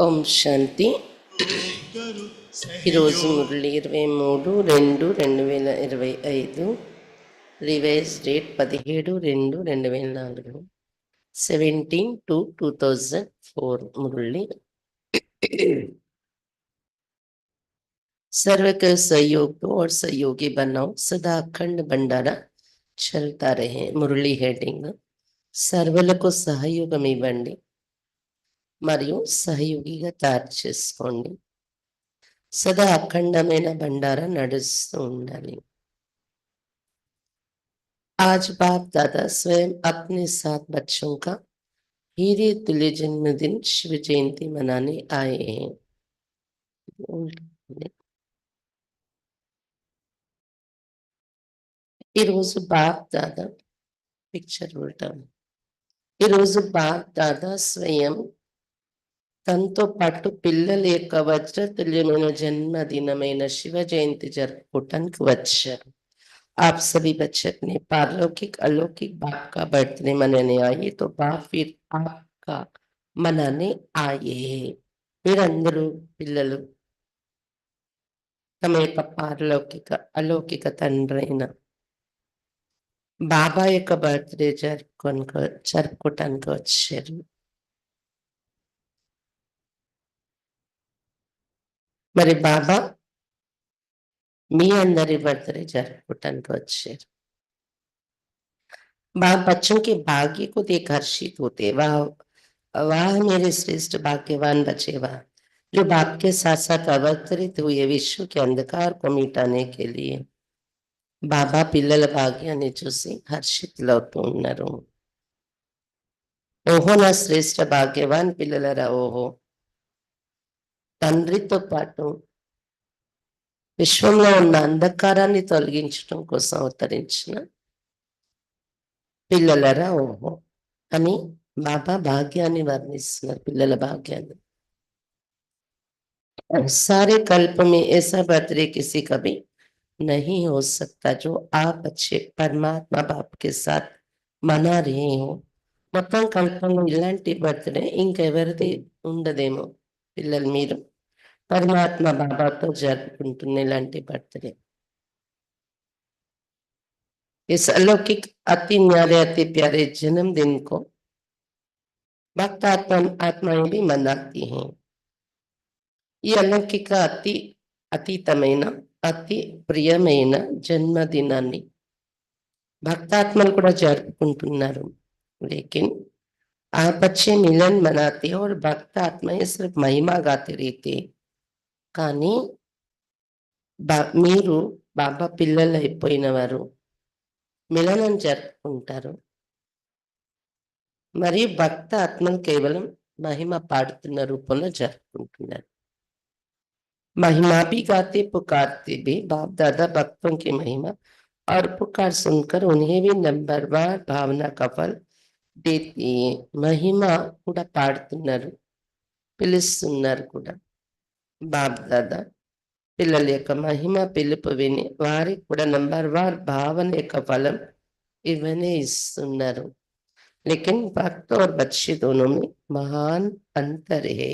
ఓం శాంతి. ఈరోజు Murali 23/2/2025, revise date 17/2/2004, 17/2/2004 मुरली। सर्व के सहयोग दो और सहयोगी बनाओ, सदा अखंड भंडारा चलता रहे। మురళి హెడ్డింగ్ సర్వలకు సహయోగం ఇవ్వండి మరియు సహయోగిగా తయారు చేసుకోండి. సదా అఖండమైన బండారా నడుస్తూ ఉండాలి. आज बाप दादा स्वयं अपने साथ बच्चों का हीरे तुल्य जन्मदिन शिव जयंती मनाने आए हैं। ఈరోజు బాప్ దాదా పిక్చర్ ఉల్టా. ఈరోజు బాప్ దాదా స్వయం తనతో పాటు పిల్లల యొక్క వజ్రతుల్యమైన జన్మదినమైన శివ జయంతి జరుపుకోవటానికి వచ్చారు. आप सभी बच्चे अपने पारलौकिक अलौकिक बाप का बर्थडे मनाने आए, तो बाप फिर आपका मनाने आए। మీరందరూ పిల్లలు తమ యొక్క పారలౌకిక అలౌకిక తండ్రైన బాబా యొక్క బర్త్డే జరుపుకోవటానికి వచ్చారు. మరి బాబా మీ అందరి बर्थडे जरूरटाనికి వచ్చారు. बाप बच्चों के भाग्य को देख हर्षित होते। वाह वाह मेरे श्रेष्ठ भाग्यवान बच्चे, वाह जो बाप के साथ साथ अवतरित हुए विश्व के अंधकार को मिटाने के लिए। బాబా పిల్లల భాగ్యాన్ని చూసి హర్షితులవుతూ ఉన్నారు. ఓహో నా శ్రేష్ఠ భాగ్యవాన్ పిల్లలరా, ఓహో తండ్రితో పాటు విశ్వంలో ఉన్న అంధకారాన్ని తొలగించడం కోసం అవతరించిన పిల్లలరా, ఓహో అని బాబా భాగ్యాన్ని వర్ణిస్తున్నారు. పిల్లల భాగ్యాన్ని. सारे कल्प में ऐसा बर्थडे किसी का भी नहीं हो सकता जो आप अच्छे परमात्मा बाप के साथ मना रहे हो. మొత్తం కల్పంలో ఇలాంటి బర్త్డే ఇంకెవరిది ఉండదేమో. పిల్లలు మీరు పరమాత్మ బాబాతో జరుపుకుంటున్న ఇలాంటి బర్త్డే. इस अलौकिक अति न्यारे अति प्यारे जन्मदिन को भक्त आत्माएं भी मनाती हैं. ఈ అలౌకిక అతీతమైన అతి ప్రియమైన జన్మదినాన్ని భక్తాత్మలు కూడా జరుపుకుంటున్నారు. लेकिन आप अच्छे मिलन मनाते और भक्त आत्माएं सिर्फ महिमा गाते रहते. కానీ మీరు బాబా పిల్లలు అయిపోయిన వారు మిలనం జరుపుకుంటారు. మరియు భక్త ఆత్మలు కేవలం మహిమ పాడుతున్న రూపంలో జరుపుకుంటున్నారు. महिमा भी गाते पुकारते भी। बाप दादा भक्तों की महिमा और पुकार सुनकर उन्हें भी नंबरवार भावना का फल देती है. महिमा కూడా పాడుతున్నారు, పిలుస్తున్నారు కూడా. బాప్ దాదా పిల్లల యొక్క మహిమ పిలుపు విని వారికి కూడా నంబర్వార్ భావన యొక్క ఫలం ఇవన్నీ ఇస్తున్నారు. लेकिन भक्त और बच्चे दोनों में महान अंतर है.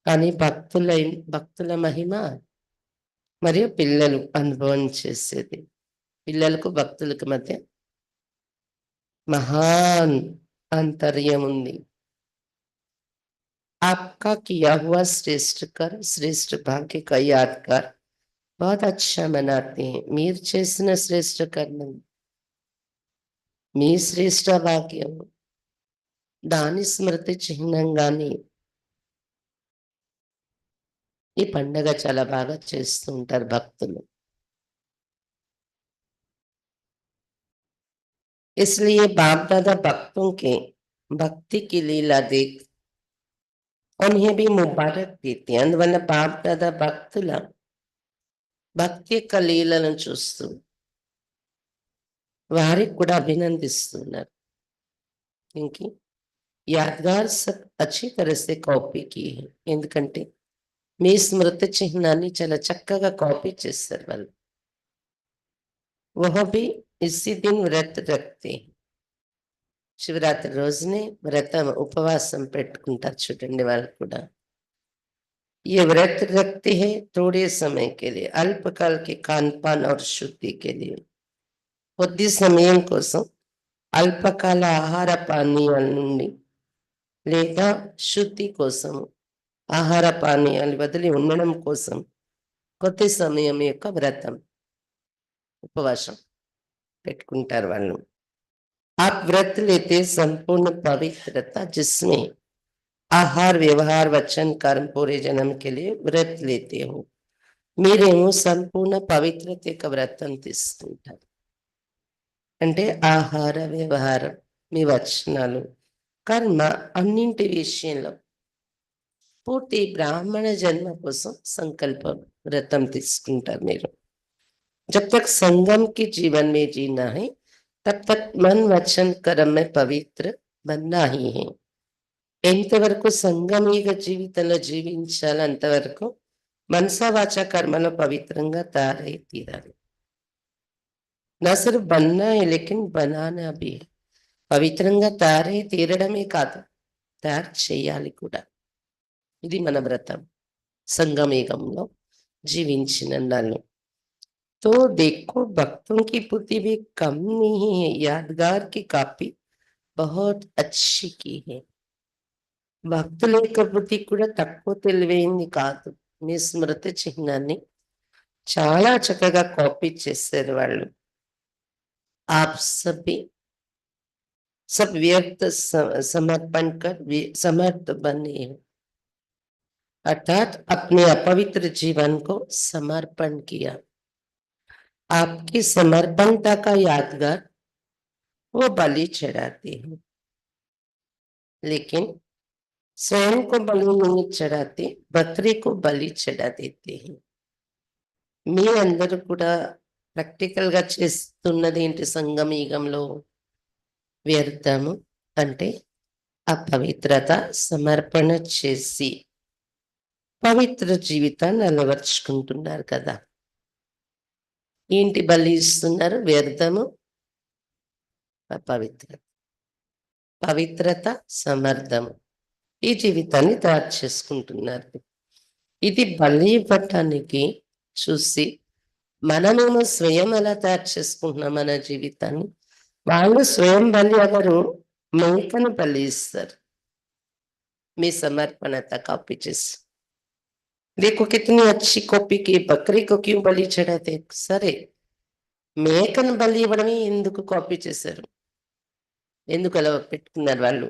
కానీ భక్తుల మహిమ మరియు పిల్లలు అనుభవం చేసేది, పిల్లలకు భక్తులకు మధ్య మహాన్ అంతర్యం ఉంది. आपका किया हुआ श्रेष्ठ कर श्रेष्ठ भाग्य का यादगार बहुत अच्छा मनाते हैं. మీరు చేసిన శ్రేష్ఠ కర్మం, మీ శ్రేష్ఠ భాగ్యం, దాని స్మృతి చిహ్నంగానే ఈ పండగ చాలా బాగా చేస్తూ ఉంటారు భక్తులు. इसलिए बाप दादा भक्तों के भक्ति की लीला देख उन्हें भी मुबारक देते हैं. అందువల్ల బాప్ దాదా భక్తుల భక్తి యొక్క లీలను చూస్తూ వారికి కూడా అభినందిస్తున్నారు. ఇంకి యాద్గార్ सब अच्छी तरह से कॉपी की है. ఎందుకంటే మీ స్మృతి చిహ్నాన్ని చాలా చక్కగా కాపీ చేస్తారు వాళ్ళు. वह भी इसी दिन व्रत रखते हैं. శివరాత్రి రోజునే వ్రతం ఉపవాసం పెట్టుకుంటారు చూడండి వాళ్ళు కూడా. ये व्रत रखते हैं थोड़े समय के लिए, अल्पकाल के खान पान और शुद्धि के लिए, కొద్ది సమయం కోసం అల్పకాల ఆహార పానీయాల నుండి లేదా శుద్ధి కోసము, ఆహార పానీయాలు వదిలి ఉండడం కోసం కొద్ది సమయం యొక్క వ్రతం, ఉపవాసం పెట్టుకుంటారు వాళ్ళు. आप व्रत लेते संपूर्ण पवित्रता जिसमें आहार व्यवहार वचन कर्म पूरे जन्म के लिए व्रत लेते हो, మీరేమో సంపూర్ణ పవిత్రత యొక్క వ్రతం తీసుకుంటారు. అంటే ఆహార వ్యవహారం, మీ వచనాలు, కర్మ అన్నింటి విషయంలో పూర్తి బ్రాహ్మణ జన్మ కోసం సంకల్పం వ్రతం తీసుకుంటారు మీరు. जब तक संगम के जीवन में जीना है तब तक मन वचन कर्म में पवित्र बनना ही है. ఎంతవరకు సంగమీగ జీవితంలో జీవించాలి అంతవరకు మనసా వాచ కర్మలో పవిత్రంగా తయారై తీరాలి. నా సిర్ఫ్ బన్నా है लेकिन बनाना भी है. పవిత్రంగా తయారై తీరడమే కాదు, తయారు చేయాలి కూడా. ఇది మన వ్రతం సంగమేగంలో జీవించిన నాళ్ళు. तो देखो भक्तों की बुद्धि भी कम नहीं है, यादगार की कापी बहुत अच्छी की है. భక్తుల యొక్క బుద్ధి కూడా తక్కువ తెలివైంది కాదు. మీ స్మృతి చిహ్నాన్ని చాలా చక్కగా కాపీ చేశారు వాళ్ళు. आप सभी सब व्यक्त समर्पण कर समर्थ बने हो, अर्थात अपने अपवित्र जीवन को समर्पण किया. आपकी समर्पणता का यादगार वो बलि चढ़ाते हैं, लेकिन स्वयं को बलि नहीं चढ़ाते, बकरी को बलि चढ़ा देते हैं. మీ అందరూ కూడా ప్రాక్టికల్ గా చేస్తున్నది ఏంటి? సంగమయుగంలో వ్యర్థము అంటే అపవిత్రత సమర్పణ చేసి పవిత్ర జీవితాన్ని అలవర్చుకుంటున్నారు కదా. ఏంటి బలి ఇస్తున్నారు? వ్యర్థము, అపవిత్రత. పవిత్రత, సమర్థము, ఈ జీవితాన్ని తయారు చేసుకుంటున్నారు. ఇది బలి ఇవ్వటానికి చూసి మనమేమో స్వయం ఎలా తయారు చేసుకుంటున్నాం మన జీవితాన్ని. వాళ్ళు స్వయం బలి ఎవరు? మేకను బలి ఇస్తారు మీ సమర్పణత కాపీ చేసి. देखो कितनी अच्छी कॉपी की, बकरी को क्यों बलि चढ़ाते? సరే, మేకను బలి ఇవ్వడమే ఎందుకు కాపీ చేశారు? ఎందుకు అలా పెట్టుకున్నారు వాళ్ళు?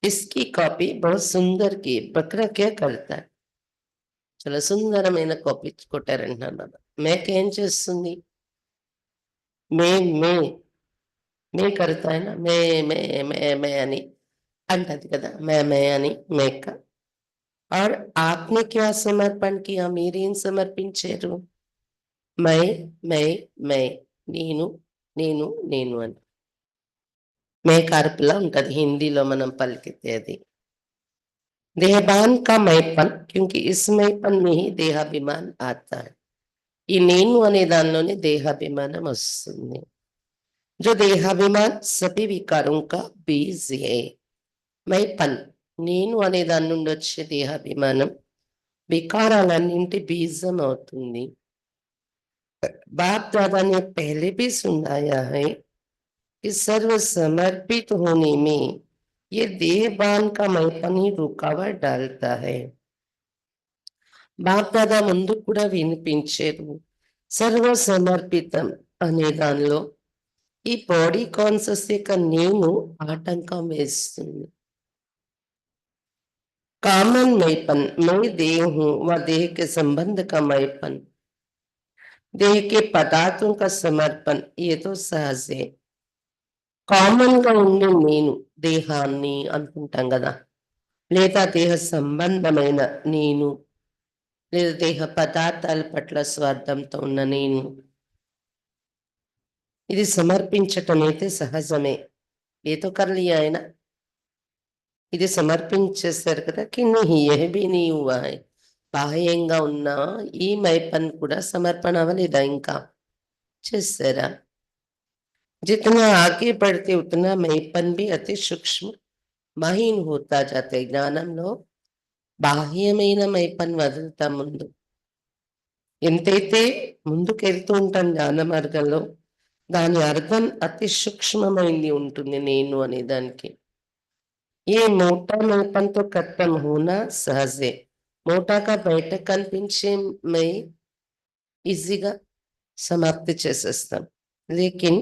इसकी कॉपी बहुत सुंदर की, बकरा क्या करता है? చాలా సుందరమైన కాపీ కొట్టారంటున్నారు. మేక ఏం చేస్తుంది? మే మే మే కడతాయన మే మే మే మే అని అంటది కదా, మే మే అని మేక. और आपने क्या समर्पण किया? మీరేం సమర్పించారు? మై మై మై, నేను నేను నేను అని మేక అరుపులా ఉంటది హిందీలో మనం పలికితే అది. देहभान का मैपन, क्योंकि इस मैपन में ही देहाभिमान आता है. ఈ నేను అనే దానిలోనే దేహాభిమానం వస్తుంది. जो देहाभिमान सभी विकारों का बीज है. मैपन నేను అనే దాని నుండి వచ్చే దేహాభిమానం వికారాలన్నింటి బీజం అవుతుంది. बाप दादा ने पहले भी सुनाया है कि सर्व समर्पित होने में ये देहभान का मैपन ही रुकावट डालता है. బాప్ దాదా ముందు కూడా వినిపించారు, సర్వ సమర్పితం అనే దానిలో ఈ బాడీ కాన్షియస్ యొక్క నేను ఆటంకం వేస్తుంది. कामन मैपन, मैं देह हूं व देह के संबंध का मैपन, देह के पदार्थों का समर्पण, ये तो सहज है. కామన్ గా ఉండే నేను దేహాన్ని అనుకుంటాం కదా, లేదా దేహ సంబంధమైన నేను, లేదా దేహ పదార్థాల పట్ల స్వార్థంతో ఉన్న నేను, ఇది సమర్పించటం అయితే సహజమే. ఏతో కర్లి ఆయన ఇది సమర్పించేశారు కదా. కి नहीं यह भी नहीं हुआ है, బాహ్యంగా ఉన్న ఈ మైపన్ కూడా సమర్పణ అవ్వలేదా? ఇంకా చేశారా? जितना आगे बढ़ते उतना मैपन भी अति सूक्ष्म महीन होता जाता है. జ్ఞానంలో బాహ్యమైన మైపన్ వదులుతాం ముందు. ఎంతైతే ముందుకెళ్తూ ఉంటాం జ్ఞాన మార్గంలో, దాని అర్థం అతి సూక్ష్మమైంది ఉంటుంది నేను అనే దానికి. ఏ మోటా మైపన్తో ఖతం హోనా సహజే. మోటాగా బయట కనిపించే మై ఈజీగా समाप्त చేసేస్తాం. लेकिन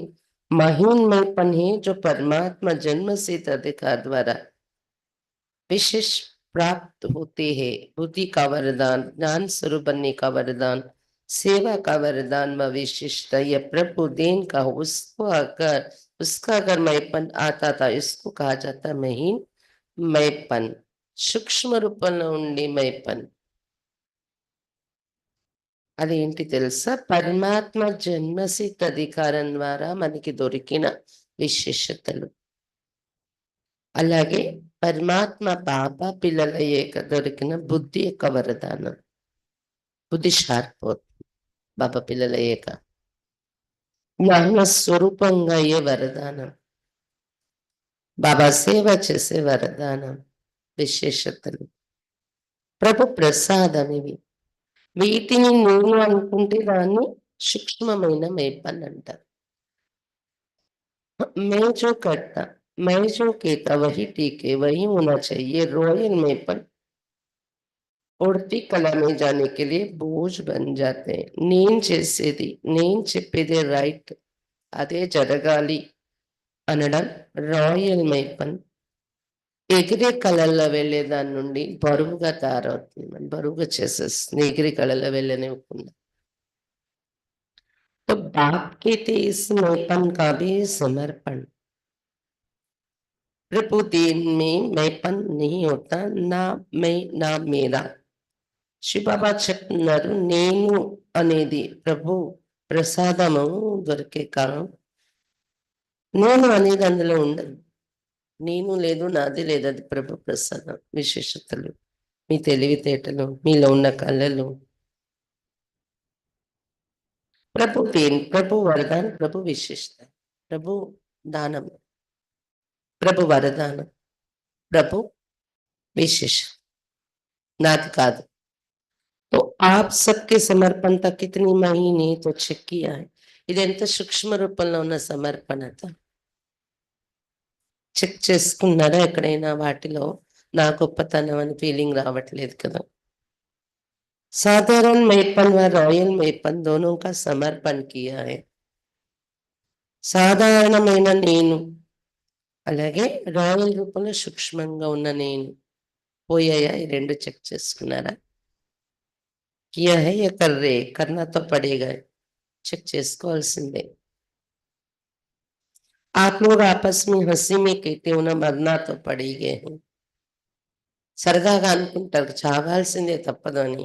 महीन मैपन है जो परमात्मा जन्म सिद्ध अधिकार द्वारा विशेष प्राप्त होते हैं। बुद्धि का वरदान, ज्ञान स्वरूप बनने का वरदान, सेवा का वरदान व विशिष्टता यह प्रभु देन का हो। उसका अगर मैपन आता था, इसको कहा जाता महीन मैपन, सूक्ष्म रूपంలో ఉండే मैपन. అదేంటి తెలుసా? పరమాత్మ జన్మసిద్ధ అధికారం ద్వారా మనకి దొరికిన విశేషతలు. అలాగే పరమాత్మ బాబా పిల్లలయ్యాక దొరికిన బుద్ధి యొక్క వరదానం. బుద్ధి షార్ప్ అవుతుంది బాబా పిల్లలయ్యాక. జ్ఞాన స్వరూపంగా అయ్యే వరదానం, బాబా సేవ చేసే వరదానం, విశేషతలు, ప్రభు ప్రసాదం ఇవి. వీటిని నేను అనుకుంటే దాన్ని సూక్ష్మమైన మేపన్ అంటారు. मैं जो करता, मैं जो कहता वही ठीक है, वही होना चाहिए. रॉयल मेपन उड़ती कला में जाने के लिए बोझ बन जाते हैं. నేను చేసేది, నేను చెప్పేదే రైట్, అదే జరగాలి అనడం రాయల్ మేపన్ ఎగిరే కళల్లో వెళ్ళే దాని నుండి బరువుగా తయారవుతుంది. మనం బరువుగా చేసేస్తుంది ఎగిరే కళల్లో వెళ్ళనివ్వకుండా. तो बाप के तेज मेपन का भी समर्पण. प्रभु देन में मैपन नहीं होता, ना मैं ना मेरा. శివబాబా చెప్తున్నారు, నేను అనేది ప్రభు ప్రసాదము దొరికే కాలం. నేను అనేది అందులో ఉండదు. నేను లేదు, నాది లేదు. అది ప్రభు ప్రసాదం. విశేషతలు, మీ తెలివితేటలు, మీలో ఉన్న కళలు. ప్రభు దేన్, ప్రభు వరదానం, ప్రభు విశేషత, ప్రభు దానం, ప్రభు వరదానం, ప్రభు విశేష, నాది కాదు. तो आप सबके समर्पण तक कितनी महीने तो చెక్ किया है. ఇది ఎంత సూక్ష్మ రూపంలో ఉన్న సమర్పణత చెక్ చేసుకున్నారా ఎక్కడైనా? వాటిలో నా గొప్పతనం అని ఫీలింగ్ రావట్లేదు కదా. साधारण मेपन व रॉयल मेपन दोनों का समर्पण किया है. సాధారణమైన నేను అలాగే రాయల్ రూపంలో సూక్ష్మంగా ఉన్న నేను పోయాయా? ఈ రెండు చెక్ చేసుకున్నారా? किया है या कर रहे? करना तो पड़ेगा, చెక్ చేసుకోవాల్సిందే. आप लोग आपस में हंसी में कहते हो ना, मरना तो पड़ेगा. సరదాగా అనుకుంటారు చావాల్సిందే తప్పదు అని.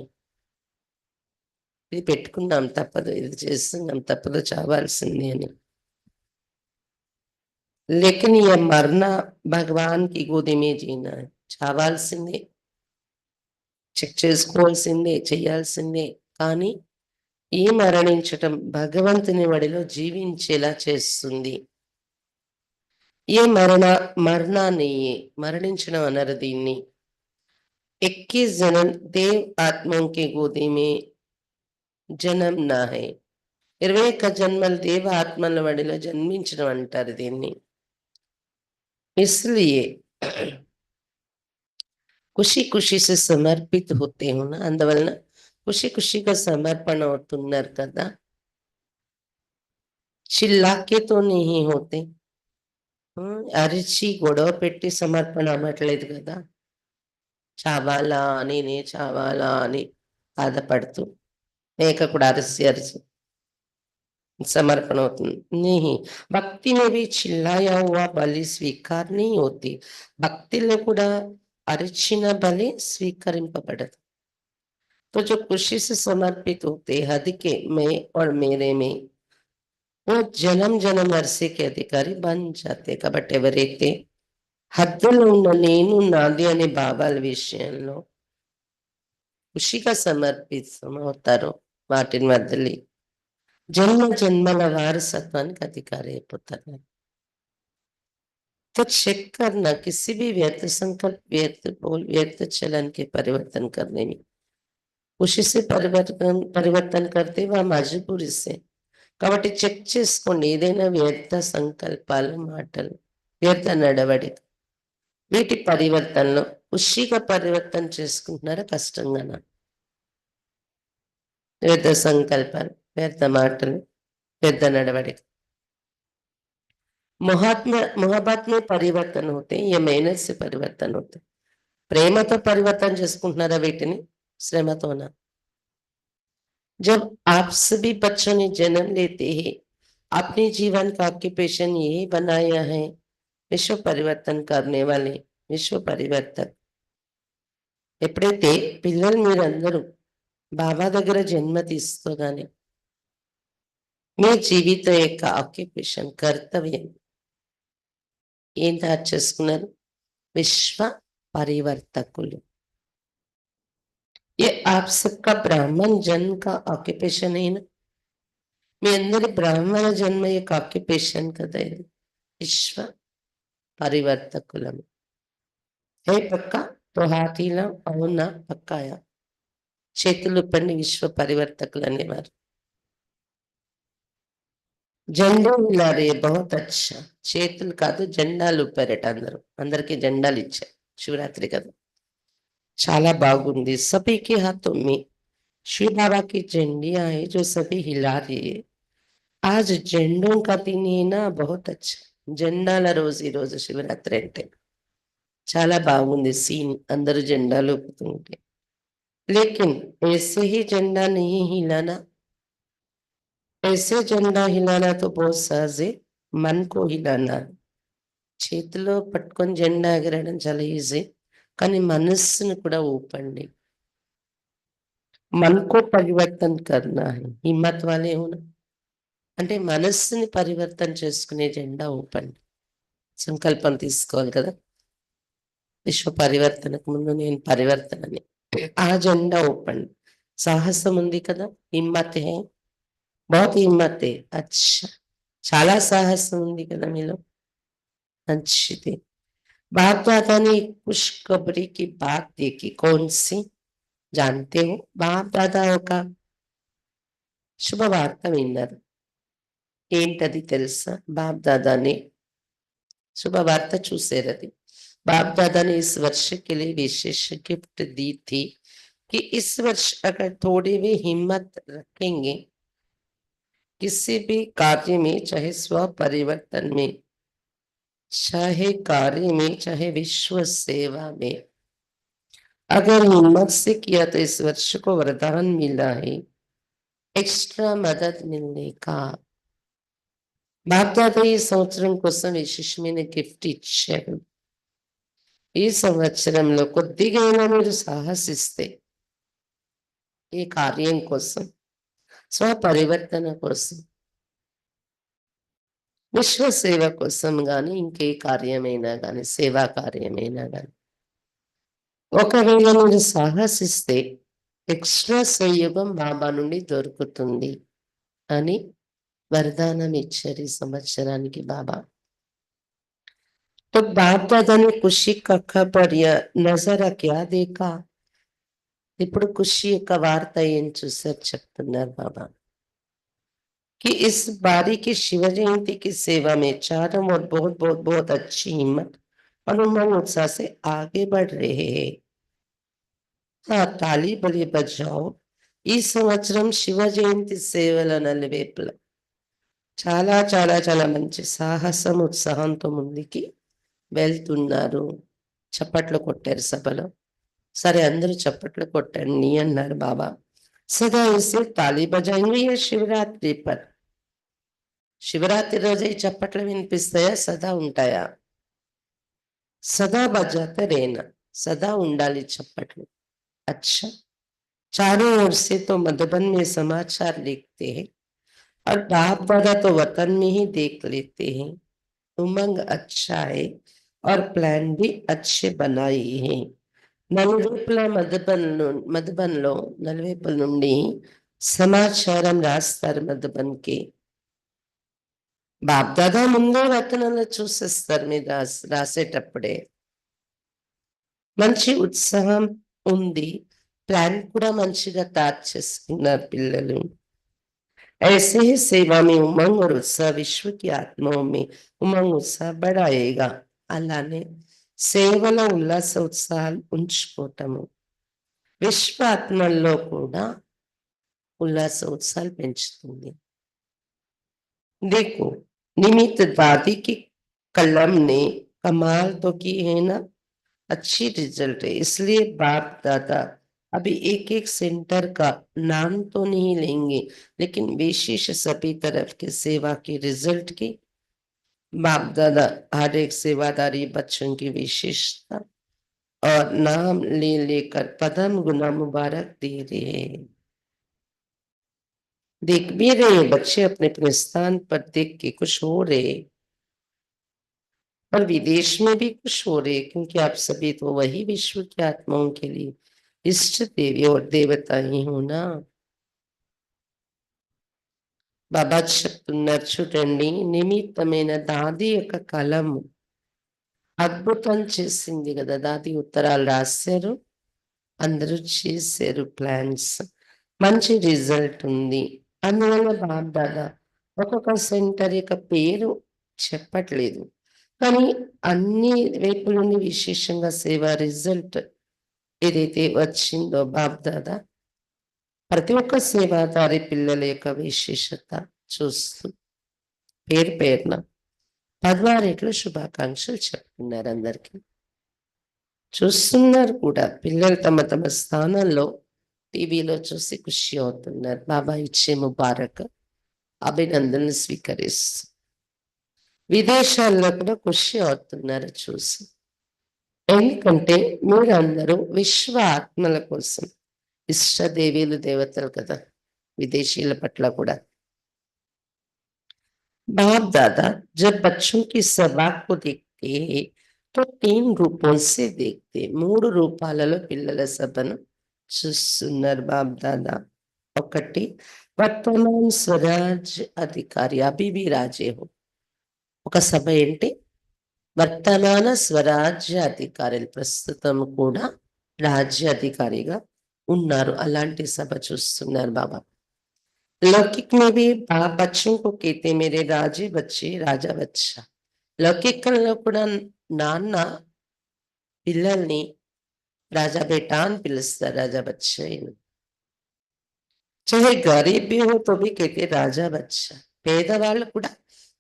ఇది పెట్టుకున్నాం తప్పదు, ఇది చేస్తున్నాం తప్పదు, చావాల్సిందే అని. लेकिन ये मरना भगवान की गोदी में जीना है. చావాల్సిందే, చెక్ చేసుకోవాల్సిందే, చేయాల్సిందే. కానీ ఈ మరణించటం భగవంతుని వడిలో జీవించేలా చేస్తుంది. ఏ మరణాన్ని మరణించడం అనరు దీన్ని. 21 जन्म देव आत्माओं के गोदी में జనం నా హై. 21 జన్మలు దేవ ఆత్మల వడిలో జన్మించడం అంటారు దీన్ని. इसलिए ఖుషి ఖుషి से समर्पित होते हो ना, అందువలన ఖుషి ఖుషిగా సమర్పణ అవుతున్నారు కదా. చిల్లాకే తో नहीं होते. అరిచి గొడవ పెట్టి సమర్పణ అవ్వట్లేదు కదా. చావాలా, నేనే చావాలా అని బాధపడుతూ మేక కూడా అరిసి అరిచి समर्पण होती नहीं. భక్తి में भी चिल्लाया हुआ बलि स्वीकार नहीं होती. భక్తిలో కూడా అరిచిన బలి స్వీకరింపబడదు. तो जो खुशी से समर्पित होते हद के मैं और मेरे में, वो जन्म जन्म अरसे के अधिकारी बन जाते. కాబట్టి ఎవరైతే హద్దులో ఉన్న నేను నాది అనే భావాల విషయంలో ఖుషిగా సమర్పితమవుతారో వాటిని వదిలి జన్మ జన్మల వారసత్వానికి అధికారి అయిపోతారు. तो चेक करना किसी भी व्यर्थ संकल्प, व्यर्थ बोल, व्यर्थ चलन के परिवर्तन करने में खुशी से परिवर्तन करते वह మజబూరి से కాబట్టి చెక్ చేసుకోండి ఏదైనా వ్యర్థ సంకల్పాలు, మాటలు, వ్యర్థ నడవడిక వీటి పరివర్తనలో ఖుషిగా పరివర్తన చేసుకుంటున్నారా కష్టంగానా? వ్యర్థ సంకల్పాలు, వ్యర్థ మాటలు, व्यर्थ नडवडिक मोहब्बत में परिवर्तन होते हैं, ये मेहनत से परिवर्तन होते हैं। ప్రేమతో పరివర్తన చేసుకుంటున్నారా వీటిని? శ్రమతోనా? जब आप सभी बच्चों ने जन्म लेते हैं, अपने जीवन का ऑक्यूपेशन यही बनाया है, విశ్వ పరివర్తన करने वाले విశ్వ పరివర్తన్. ఎప్పుడైతే పిల్లలు మీరందరూ బాబా దగ్గర జన్మ తీసుకోగానే మీ జీవితం యొక్క ఆక్యుపేషన్, కర్తవ్యం ఏం తయారు చేసుకున్నారు? విశ్వ పరివర్తకులు. ये आप सबका ब्राह्मण जन्म का ऑक्युपेशन है ना? మీ అందరి బ్రాహ్మణ జన్మ యొక్క ఆక్యుపేషన్ కదా ఇది. విశ్వ పరివర్తకులము. ఏ పక్క తో హాతీలా అవునా? పక్కాయా? చేతులు పని విశ్వ పరివర్తకులు అనేవారు. జెండా హిలారే బహుత్ అచ్చా. చేతులు కాదు జెండాలు ఊపారట అందరూ. అందరికి జెండాలు ఇచ్చారు శివరాత్రి కదా. చాలా బాగుంది. सभी के हाथों में शिव बाबा की झंडियां है जो सभी हिला रही है. आज झंडों का दिन है ना, बहुत अच्छा. జెండాల రోజు ఈ రోజు శివరాత్రి అంటే చాలా బాగుంది సీన్, అందరూ జెండాలు ఊపుతుంటే. लेकिन ऐसे ही झंडा नहीं हिलाना. ऐसे झंडा हिलाना तो बहुत सहज है, मन को हिलाना. చేతిలో పట్టుకొని జెండా ఎగరడం చాలా ఈజీ, కానీ మనస్సును కూడా ఊపండి. मन को परिवर्तन करना है, हिम्मत वाले होना. అంటే మనస్సుని పరివర్తన చేసుకునే జెండా ఊపండి. సంకల్పం తీసుకోవాలి కదా, విశ్వ పరివర్తనకు ముందు నేను పరివర్తనని. ఆ జెండా ఊపండి. సాహసం ఉంది కదా, హిమ్మత్ హే, बहुत हिम्मत है. अच्छा, చాలా సాహసం ఉంది కదా మీలో. మంచిది. बाप दादा ने खुशखबरी की बात देखी, कौन सी जानते हो? बाप दादा का శుభవార్త విన్నారు. ఏంటది తెలుసా? బాప్ దాదాని శుభవార్త చూసేరది. बाप दादा ने इस वर्ष के लिए विशेष गिफ्ट दी थी कि इस वर्ष अगर थोड़ी भी हिम्मत रखेंगे किसी भी कार्य में, चाहे स्व परिवर्तन में, चाहे कार्य में, चाहे विश्व सेवा में, अगर हिम्मत से किया तो इस वर्ष को वरदान मिला है एक्स्ट्रा मदद मिलने का. बाप दादा ఈ సంవత్సరం కోసం విశేషమైన గిఫ్ట్ ఇచ్చారు. ఈ సంవత్సరంలో కొద్దిగైనా మీరు సాహసిస్తే ఈ కార్యం కోసం, స్వపరివర్తన కోసం, విశ్వ సేవ కోసం కానీ, ఇంకే కార్యమైనా కానీ, సేవా కార్యమైనా కానీ, ఒకవేళ మీరు సాహసిస్తే ఎక్స్ట్రా సంయోగం బాబా నుండి దొరుకుతుంది అని వరదానం ఇచ్చారు ఈ సంవత్సరానికి బాబా. तो बाप दादा ने खुशी का खबर या नजरा क्या देखा? ఇప్పుడు ఖుషి యొక్క వార్త ఏం చూసారు చెప్తున్నారు బాబా. कि इस बारी की शिव जयंती की सेवा में चारों ओर बहुत बहुत बहुत अच्छी हिम्मत और उमंग उत्साह से आगे बढ़ रहे हैं. हाँ, ताली बली बजाओ. ఈ సంవత్సరం శివ జయంతి సేవల నలువైపుల చాలా చాలా చాలా మంచి సాహసం, ఉత్సాహంతో ముందుకి వెళ్తున్నారు. చప్పట్లు కొట్టారు సభలో. సరే అందరూ చప్పట్లు కొట్టండి అన్నారు బాబా. సదా ఇసే తాళీ బజాయింగే యే శివరాత్రి పర్. శివరాత్రి రోజు ఈ చప్పట్లు వినిపిస్తాయా? సదా ఉంటాయా? సదా బజాతే రేనా, సదా ఉండాలి చప్పట్లు. अच्छा, चारों ओर से तो मधुबन में समाचार लिखते हैं और बाप दादा तो वतन में ही देख लेते हैं. उमंग अच्छा है और प्लान भी अच्छे बनाए हैं. నలువైపుల మధుబన్లో నలువైపుల నుండి సమాచారం రాస్తారు మధుబన్కి. బాప్దాదా ముందే వచనంలో చూసేస్తారు మీరు రాసేటప్పుడే. మంచి ఉత్సాహం ఉంది. ప్లాన్ కూడా మంచిగా తయారు చేసుకున్నారు పిల్లలు. ऐसे ही सेवा में उमंग और उत्साह विश्व की आत्माओं में उमंग उत्साह बढ़ाएगा. అలానే సేవలో ఉల్లాస ఉత్సాహాలు ఉంచుకోవటము విశ్వ ఆత్మల్లో కూడా उल्लास उत्साह పెంచుతుంది. देखो निमित्त दादी की कलम ने कमाल तो की है ना, अच्छी रिजल्ट है, इसलिए बाप दादा अभी एक एक सेंटर का नाम तो नहीं लेंगे, लेकिन विशेष सभी तरफ के सेवा की रिजल्ट की बाप दादा हर एक सेवादारी बच्चों की विशेषता और नाम ले लेकर पदम गुना मुबारक दे रहे हैं. देख भी रहे बच्चे अपने अपने स्थान पर देख के खुश हो रहे और विदेश में भी खुश हो रहे, क्योंकि आप सभी तो वही विश्व की आत्माओं के लिए इष्ट देवी और देवता ही हो ना. బాబా చెప్తున్నారు చూడండి, నిమిత్తమైన దాది యొక్క కలము అద్భుతం చేసింది కదా. దాది ఉత్తరాలు రాశారు, అందరూ చేశారు ప్లాన్స్, మంచి రిజల్ట్ ఉంది. అందువల్ల బాబ్ దాదా ఒక్కొక్క సెంటర్ యొక్క పేరు చెప్పట్లేదు, కానీ అన్ని వైపుల నుండి విశేషంగా సేవ రిజల్ట్ ఏదైతే వచ్చిందో బాబ్ దాదా ప్రతి ఒక్క సేవాదారి పిల్లల యొక్క విశేషత చూస్తూ పేరు పేరున 16 రెట్లు శుభాకాంక్షలు చెప్తున్నారు అందరికీ. చూస్తున్నారు కూడా పిల్లలు తమ తమ స్థానంలో టీవీలో చూసి ఖుషి అవుతున్నారు. బాబా ఇచ్చే ముబారక్ అభినందనలు స్వీకరిస్తూ విదేశాల్లో కూడా ఖుషి అవుతున్నారు చూసి. ఎందుకంటే మీరందరూ విశ్వ ఆత్మల కోసం ఇష్ట దేవీలు దేవతలు కదా, విదేశీయుల పట్ల కూడా. बाप दादा जब बच्चों की सभा को देखते हैं तो 3 रूपों से देखते. 3 రూపాలలో పిల్లల సభను చూస్తున్నారు బాప్ దాదా. ఒకటి, వర్తమాన్ స్వరాజ్ అధికారి అభివి రాజే హో. ఒక సభ ఏంటి, వర్తమాన స్వరాజ్య అధికారులు ప్రస్తుతం కూడా రాజ్య అధికారిగా ఉన్నారు, అలాంటి సభ చూస్తున్నారు బాబా. लौकिक में भी बाप बच्चों को कहते मेरे राजे बच्चे राजा बच्चा. లౌకికంలో కూడా నాన్న పిల్లల్ని రాజా బేటా అని పిలుస్తారు, రాజా బచ్చా అని. చాహే గరీబ్ भी हो तो भी कहते రాజా బచ్చా. పేదవాళ్ళు కూడా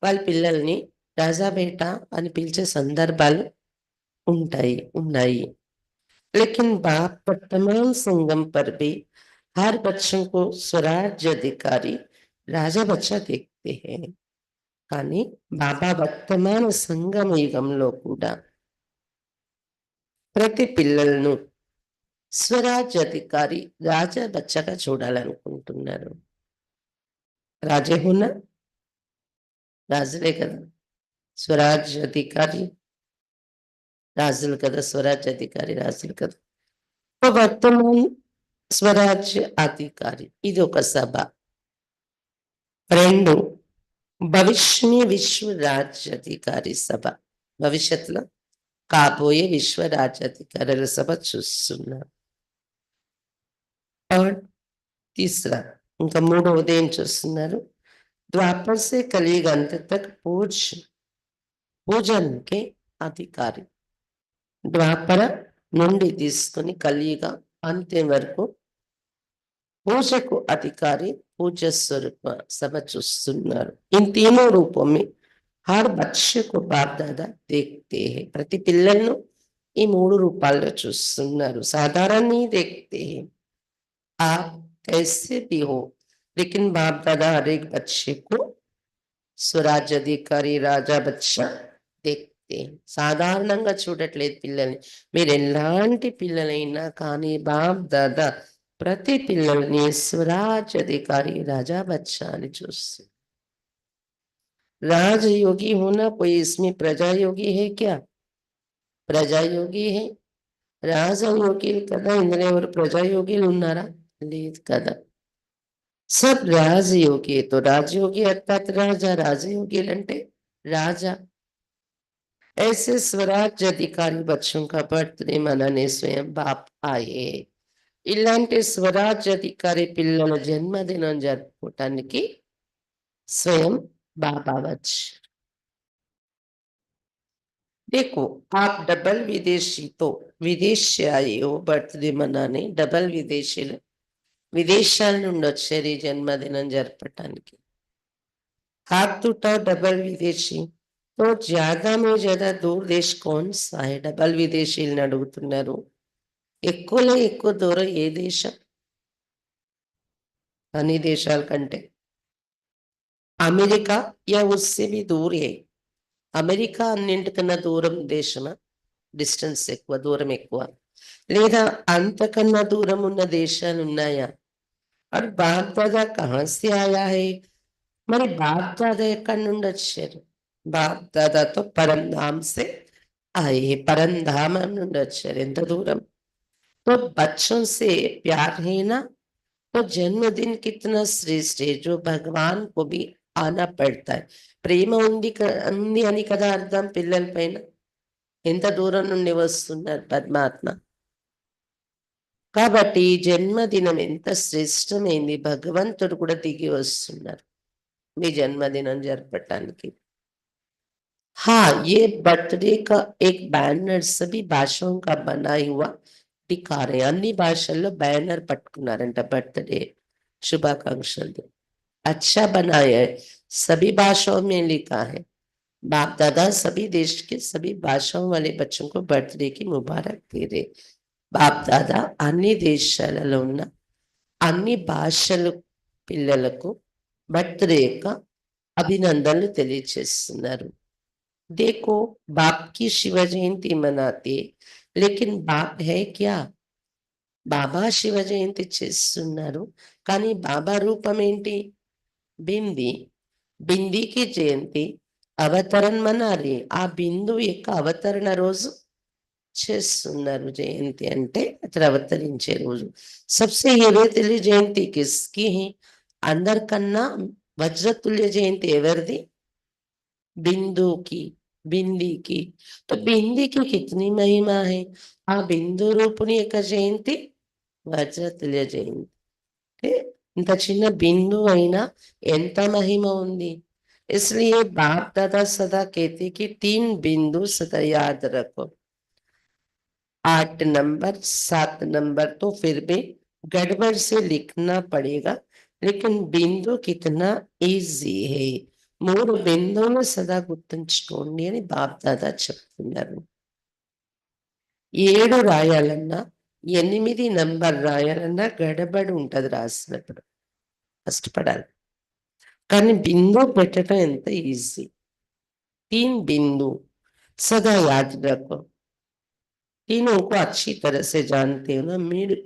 వాళ్ళ పిల్లల్ని రాజా బేటా అని పిలిచే సందర్భాలు ఉన్నాయి. लेकिन बाप वर्तमान संगम पर भी हर बच्चों को स्वराज्य अधिकारी राजा बच्चा देखते हैं. కానీ బాబా వర్తమాన సంగమ యుగంలో కూడా ప్రతి పిల్లలను స్వరాజ్య అధికారి రాజా బచ్చగా చూడాలనుకుంటున్నారు. రాజే హున్నా, రాజులే కదా స్వరాజ్య అధికారి, రాజులు కదా స్వరాజ్య అధికారి, రాజులు కదా. వర్తమాన్ స్వరాజ్య అధికారి ఇది ఒక సభ. 2, భవిష్య విశ్వ రాజ్యాధికారి సభ, భవిష్యత్తులో కాబోయే విశ్వ రాజ్యాధికారుల సభ చూస్తున్నారు. తీసరా ఇంకా 3వది ఏం చూస్తున్నారు, ద్వాపర్ సే కలియుగ అంత తక్ పూజన్కే అధికారి. ద్వాపర నుండి తీసుకుని కలియుగ అంత్యం వరకు పూజకు అధికారి पूज्य स्वरूप सब చూస్తున్నారు. इन तीनों रूपों में हर बच्चे को बाप दादा देखते हैं. ప్రతి పిల్లలను ఈ 3 రూపాల్లో చూస్తున్నారు. साधारण नहीं देखते हैं, आप कैसे भी हो, लेकिन बाप दादा हर एक बच्चे को स्वराज्य अधिकारी राजा बच्चा देखते हैं. సాధారణంగా చూడట్లేదు పిల్లల్ని, మీరు ఎలాంటి పిల్లలైనా కానీ బాప్ దాదా ప్రతి పిల్లల్ని స్వరాజ్ అధికారి రాజా बच्चा అని చూస్తుంది. राजयोगी होना कोई इसमें प्रजायोगी है क्या, ప్రజాయోగి है. రాజయోగి కదా, ఇందులో ఎవరు ప్రజాయోగిలు ఉన్నారా, లేదు కదా. सब राजयोगी है। तो राजयोगी अर्थात राजा, राजयोगी అంటే రాజా. ऐसे स्वराज अधिकारी बच्चों का बर्थडे मनाने स्वयं बाप आए. ఇలాంటి స్వరాజ్ అధికారి పిల్లల జన్మదినం జరుపుకోవటానికి स्वयं बाबा వచ్చి. देखो, आप डबल विदेशी तो विदेश से आए हो बर्थडे मनाने. डबल విదేశీలు విదేశాల నుండి వచ్చారు ఈ జన్మదినం జరపటానికి. हाथ उठाओ डबल विदेशी. तो ज्यादा में ज्यादा दूर देश कौन सा है? डबल విదేశీలను అడుగుతున్నారు. ఎక్కువలో ఎక్కువ దూరం ఏ దేశం? అన్ని దేశాల కంటే అమెరికా యా ఉస్సే భీ దూర్ హై. అమెరికా అన్నింటికన్నా దూరం దేశమా? డిస్టెన్స్ ఎక్కువ, దూరం ఎక్కువ. లేదా అంతకన్నా దూరం ఉన్న దేశాలు ఉన్నాయా? और बाप दादा कहाँ से आया है? మరి బాప్ దాదా ఎక్కడి నుండి వచ్చారు? బాప్ దాదాతో పరంధామ్ సే ఆయే. పరంధామం నుండి వచ్చారు. ఎంత దూరం? तो बच्चों से प्यार है ना, तो जन्मदिन कितना श्रेष्ठ है जो भगवान को भी आना पड़ता है. ప్రేమ ఉంది అని కదా అర్థం పిల్లల పైన. ఎంత దూరం నుండి వస్తున్నారు పరమాత్మ. కాబట్టి జన్మదినం ఎంత శ్రేష్టమైంది. భగవంతుడు కూడా దిగి వస్తున్నారు మీ జన్మదినం జరపటానికి. हाँ, ये बर्थडे का एक बैनर सभी भाषाओं का बना हुआ दिखा रहे हैं. అన్ని భాషల్లో బ్యానర్ పట్టుకున్నారంట బర్త్డే శుభాకాంక్షలు. अच्छा बनाया है. सभी भाषाओं में लिखा है. बाप दादा सभी देश के सभी भाषाओं वाले बच्चों को बर्थडे की मुबारक दे रहे. బాప్ దాదా అన్ని దేశాలలో ఉన్న అన్ని భాషలు పిల్లలకు బర్త్డే యొక్క అభినందనలు తెలియచేస్తున్నారు. देखो, बाप की शिव जयंती मनाते लेकिन बाप है क्या? బాబా శివ జయంతి చేస్తున్నారు, కానీ బాబా రూపం ఏంటి? బింది. బిందికి జయంతి అవతరణ మనాలి. ఆ బిందు యొక్క అవతరణ రోజు చేస్తున్నారు. జయంతి అంటే అతను అవతరించే రోజు. సబ్సే హేవతుల్య జయంతి కిస్కి హై? అందరికన్నా వజ్రతుల్య జయంతి ఎవరిది? బిందుకి, బిందికి. तो बिंदी की कितनी महिमा है? ఆ బిందు రూపుని యొక్క జయంతి వజ్రతుల్య జయంతి. అంటే ఇంత చిన్న బిందు అయినా ఎంత మహిమ ఉంది. इसलिए बाप दादा सदा कहते कि 3 बिंदु सदा याद रखो. 8 नंबर 7 नंबर तो फिर भी गड़बड़ से लिखना पड़ेगा, लेकिन बिंदु कितना ఈజీ है. 3 బిందువులు సదా గుర్తుంచుకోండి అని బాప్ దాదా చెప్తున్నారు. 7 రాయాలన్నా 8 నంబర్ రాయాలన్నా గడబడి ఉంటది రాసినప్పుడు. కష్టపడాలి. కానీ బిందు పెట్టడం ఎంత ఈజీ. 3 బిందు సదా యాద్ రఖో. तीनों को अच्छी तरह से जानते हो ना.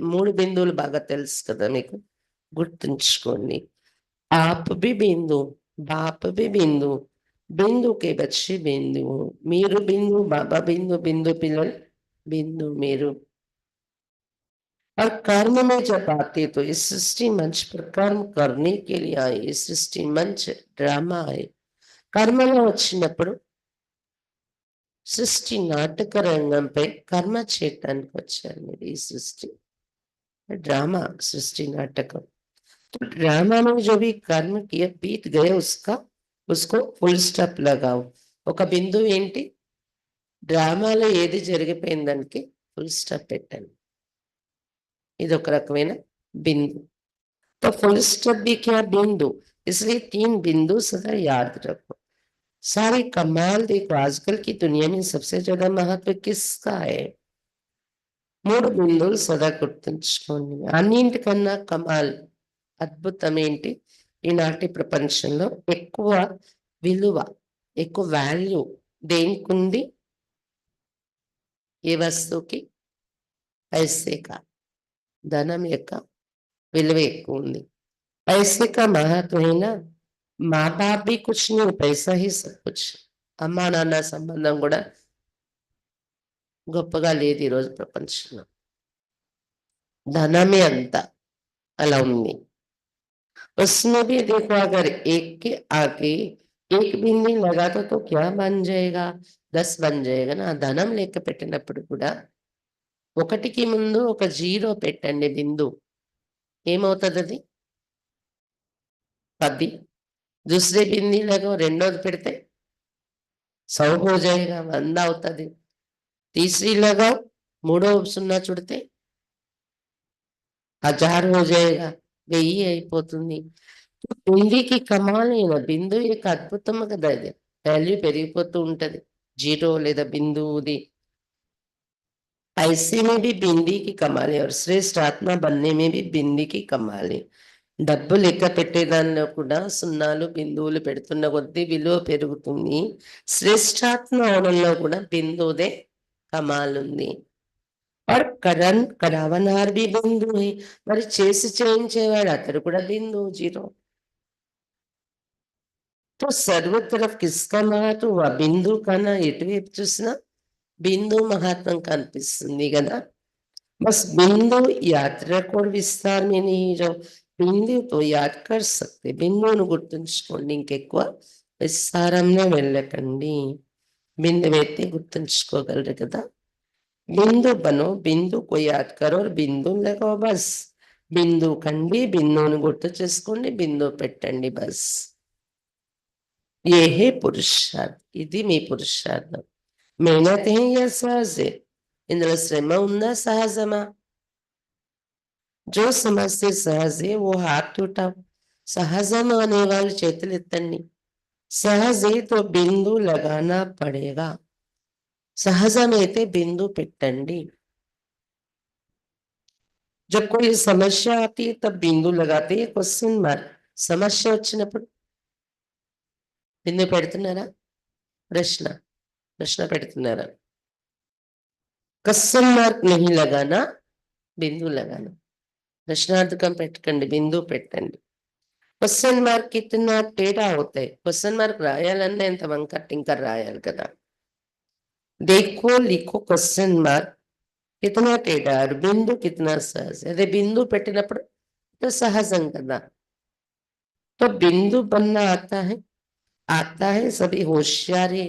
3 బిందువులు బాగా తెలుసు కదా మీకు. గుర్తుంచుకోండి. आप भी बिंदु, बाप भी बिंदु, बिंदु के बच्चे बिंदु, మీరు బిందు, బాబా బిందు, బిందు పిల్లలు బిందు మీరు. और कर्म में जब आते तो इस सृष्टि मंच पर कर्म करने के लिए आए. इस सृष्टि मंच డ్రామా है. కర్మలో వచ్చినప్పుడు सृष्टि नाटक रंगम पे कर्म చేయటానికి వచ్చారు మీరు. ఈ సృష్టి ड्रामा, सृष्टि नाटक. तो ड्रामा में जो भी कर्म किया बीत गए उसको ఫుల్ స్టాప్ लगाओ. ఒక బిందువు ఏంటి? డ్రామాలో ఏది జరిగిపోయిందానికి ఫుల్ స్టాప్ పెట్టండి. ఇది ఒక రకమైన బిందు. तो फुल स्टॉप भी क्या बिंदु. इसलिए 3 बिंदु सदा याद रखो. सारे कमाल देखो, आजकल की दुनिया में सबसे ज्यादा महत्व किसका है? 3 బిందువులు సదా గుర్తుంచుకోండి. అన్నింటికన్నా కమాల్ అద్భుతం ఏంటి? ఈనాటి ప్రపంచంలో ఎక్కువ విలువ, ఎక్కువ వాల్యూ దేనికుంది? ఏ వస్తువుకి? पैसे का. ధనం యొక్క విలువ ఎక్కువ ఉంది. पैसे का महत्व है ना. माँ बाप भी कुछ नहीं, पैसा ही सब कुछ. అమ్మా నాన్న సంబంధం కూడా గొప్పగా లేదు ఈరోజు ప్రపంచంలో. ధనమే అంత అలా ఉంది. उसमें भी देखो, अगर एक के आगे एक बिंदी लगा तो क्या बन जाएगा? 10 बन जाएगा ना. ధనం లెక్క పెట్టినప్పుడు కూడా ఒకటికి ముందు ఒక జీరో పెట్టండి బిందు, ఏమవుతుంది అది? 10. दूसरे बिंदी लगाओ, రెండోది పెడితే 100 हो जाएगा, 100 అవుతుంది. तीसरी लगाओ, మూడో సున్నా చుడితే 1000 हो जाएगा, 1000 అయిపోతుంది. బిందీకి కమాలైన బిందు యొక్క అద్భుతం కదా ఇది. వాల్యూ పెరిగిపోతూ ఉంటది, జీరో లేదా బిందువుది. ऐसे में भी बिंदी की कमाल है और श्रेष्ठ आत्मा बनने में भी बिंदी की कमाल है. డబ్బు లెక్క పెట్టేదానిలో కూడా సున్నాలు బిందువులు పెడుతున్న కొద్దీ విలువ పెరుగుతుంది. శ్రేష్టాత్మ అవడంలో కూడా బిందువుదే కమాల్ ఉంది. और करण करावनार भी बिंदु है. మరి చేసి చేయించేవాడు అతడు కూడా బిందు, జీరో. तो सर्व तरफ किसका महत्व हुआ? बिंदु का ना ఎటువైపు చూసినా బిందు మహాత్వం కనిపిస్తుంది కదా. बस बिंदु यात्रा को विस्तार में नहीं जाओ, बिंदु तो याद कर सकते, బిందువును గుర్తుంచుకోండి, ఇంకెక్కువ విస్తారంలో వెళ్ళకండి. బిందువు అయితే గుర్తుంచుకోగలరు కదా. बिंदु बनो, बिंदु को याद करो और बिंदु लगाओ बस. బిందు కండి, బిందువును గుర్తు చేసుకోండి, బిందువు పెట్టండి బస్. ఏ హే పురుషార్థ్, ఇది మీ పురుషార్థం. मेहनत है या सहज है? ఇందులో శ్రమ ఉందా, సహజమా? जो समझते सहज है वो हाथ उठाओ. सहजम అనే వాళ్ళు చేతులు ఎత్తండి. सहज है तो बिंदु लगाना पड़ेगा. सहजమైతే బిందు పెట్టండి. जब कोई समस्या आती है तब बिंदु लगाते हैं, क्वेश्चन मार्क. సమస్య వచ్చినప్పుడు బిందు పెడుతున్నారా? ప్రశ్న, ప్రశ్న పెడుతున్నారా? क्वेश्चन मार्क नहीं लगाना, बिंदु लगाना. ప్రశ్నార్థకం పెట్టకండి, బిందు పెట్టండి. క్వశ్చన్ మార్క్ కిतना తేడా అవుతాయి. క్వశ్చన్ మార్క్ రాయాలన్నా ఎంత వంకర టింకర్ రాయాలి కదా. देखो लिखो क्वेश्चन मार्क कितना टेढ़ा और बिंदु कितना सहज. अरे बिंदु పెట్టినప్పుడు तो सहजం కదా. तो बिंदु बनना आता है सभी होशियारे.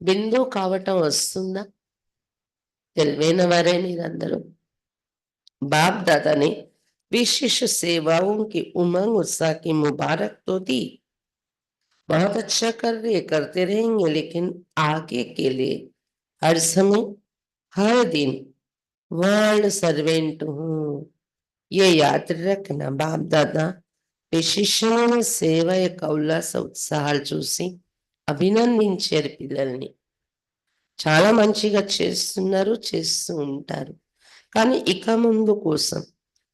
బిందు కావటం వస్తుందా? తెలివైన వారే మీరందరూ. बाप दादा ने विशेष सेवाओं की उमंग उत्साह की मुबारक तो दी. बहुत अच्छा कर रहे, करते रहेंगे, लेकिन आगे के लिए हर समय हर दिन वर्ल्ड सर्वेंट हूं, ये याद रखना. बाप दादा విశేషమైన సేవ యొక్క ఉల్లాస ఉత్సాహాలు చూసి అభినందించారు పిల్లల్ని. చాలా మంచిగా చేస్తున్నారు, చేస్తూ ఉంటారు. కానీ ఇక ముందు కోసం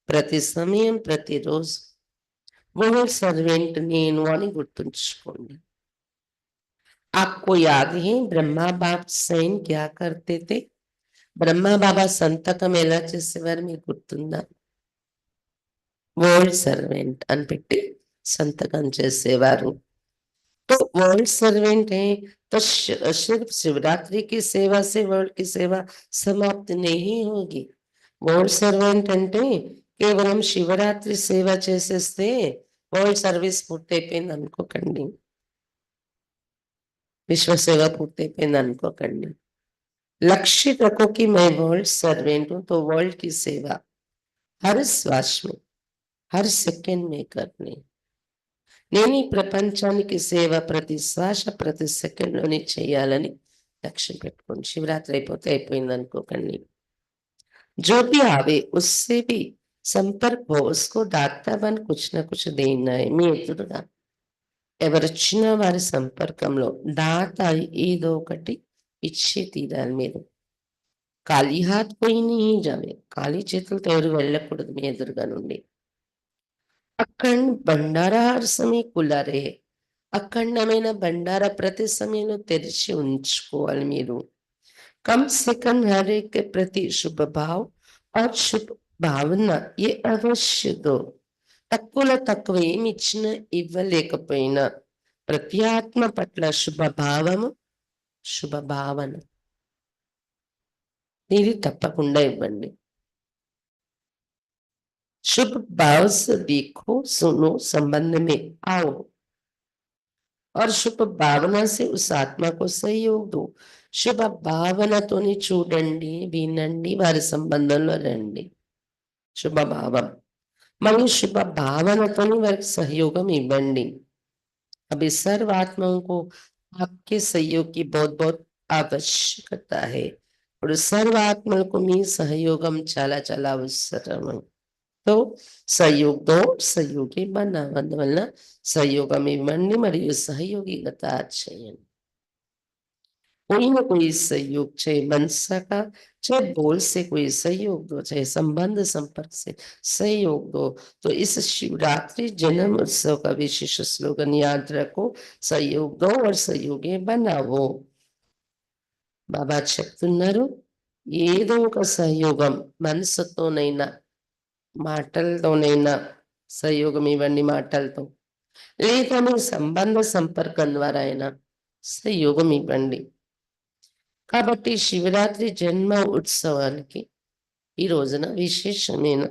ప్రతి సమయం, ప్రతిరోజు వరల్డ్ సర్వెంట్ నేను అని గుర్తుంచుకోండి. आपको याद है ब्रह्मा बाप स्वयं क्या करते थे? బ్రహ్మ బాబా సంతకం ఎలా చేసేవారు మీకు గుర్తుందా? वर्ल्ड सर्वेंट అని పెట్టి సంతకం చేసేవారు. तो वर्ल्ड सर्वेंट है तो सिर्फ शिवरात्रि की सेवा से वर्ल्ड की सेवा समाप्त नहीं होगी. वर्ल्ड सर्वेंट అంటే కేవలం శివరాత్రి సేవ చేసేస్తే వరల్డ్ సర్వీస్ పూర్తయిపోయింది అనుకోకండి, విశ్వ సేవ పూర్తయిపోయింది అనుకోకండి. लक्ष्य रखो कि मैं वर्ल्ड सर्वेंट हूं, तो वर्ल्ड की सेवा हर श्वास में, हर सेकंड में करनी. నేను ఈ ప్రపంచానికి సేవ ప్రతి శ్వాస, ప్రతి సెకండ్లోని చేయాలని లక్ష్యం పెట్టుకోండి. శివరాత్రి అయిపోతే అయిపోయింది అనుకోకండి. जो भी आवे उससे भी संपर्क हो, उसको दाता बन कुछ ना कुछ देना है. మీ ఎదురుగా ఎవరొచ్చిన వారి సంపర్కంలో దాత ఏదో ఒకటి ఇచ్చి తీరాలి మీరు. ఖాళీ హాత్ కోయి नहीं जावे, ఖాళీ చేతులతో ఎవరు వెళ్ళకూడదు మీ ఎదురుగా నుండి. అఖండ్ బండారా హర్ సమయ ఖుల్లా రహే, అఖండమైన బండారా ప్రతి సమయంలో తెరిచి ఉంచుకోవాలి మీరు. कम से कम हर एक के प्रति शुभ भाव और शुभ भावना ये अवश्य दो. తక్కువలో తక్కువ ఏమి ఇచ్చినా ఇవ్వలేకపోయినా ప్రతి ఆత్మ పట్ల శుభభావము, శుభభావన ఇది తప్పకుండా ఇవ్వండి. शुभ भाव से देखो सुनो संबंध में आओ और शुभ భావన से उस आत्मा को सहयोग दो. శుభ భావనతోని చూడండి, వినండి, వారి సంబంధంలో రండి. శుభ భావం మరియు శుభ భావనతోని వారికి सहयोगం ఇవ్వండి. अभी सर्व आत्माओं को आपके सहयोग की बहुत बहुत आवश्यकता है. ఇప్పుడు సర్వ ఆత్మలకు మీ సహయోగం చాలా చాలా అవసరం. तो सहयोग दो, सहयोगी बनाओ. అందువల్ల सहयोगం ఇవ్వండి మరియు సహయోగిగా చేయండి. कोई ना कोई सहयोग, चाहे मनसा का, चाहे बोल से कोई सहयोग दो, चाहे संबंध संपर्क से सहयोग दो. तो इस शिवरात्रि जन्म उत्सव का विशेष स्लोगन याद रखो, सहयोग दो और सहयोगी बनाओ. బాబా చెప్తున్నారు, ఏదో ఒక సహయోగం మనసుతోనైనా మాటలతోనైనా సహయోగం ఇవ్వండి, మాటలతో లేదా మీ సంబంధ సంపర్కం ద్వారా అయినా సహయోగం ఇవ్వండి. కాబట్టి శివరాత్రి జన్మ ఉత్సవానికి ఈ రోజున విశేషమైన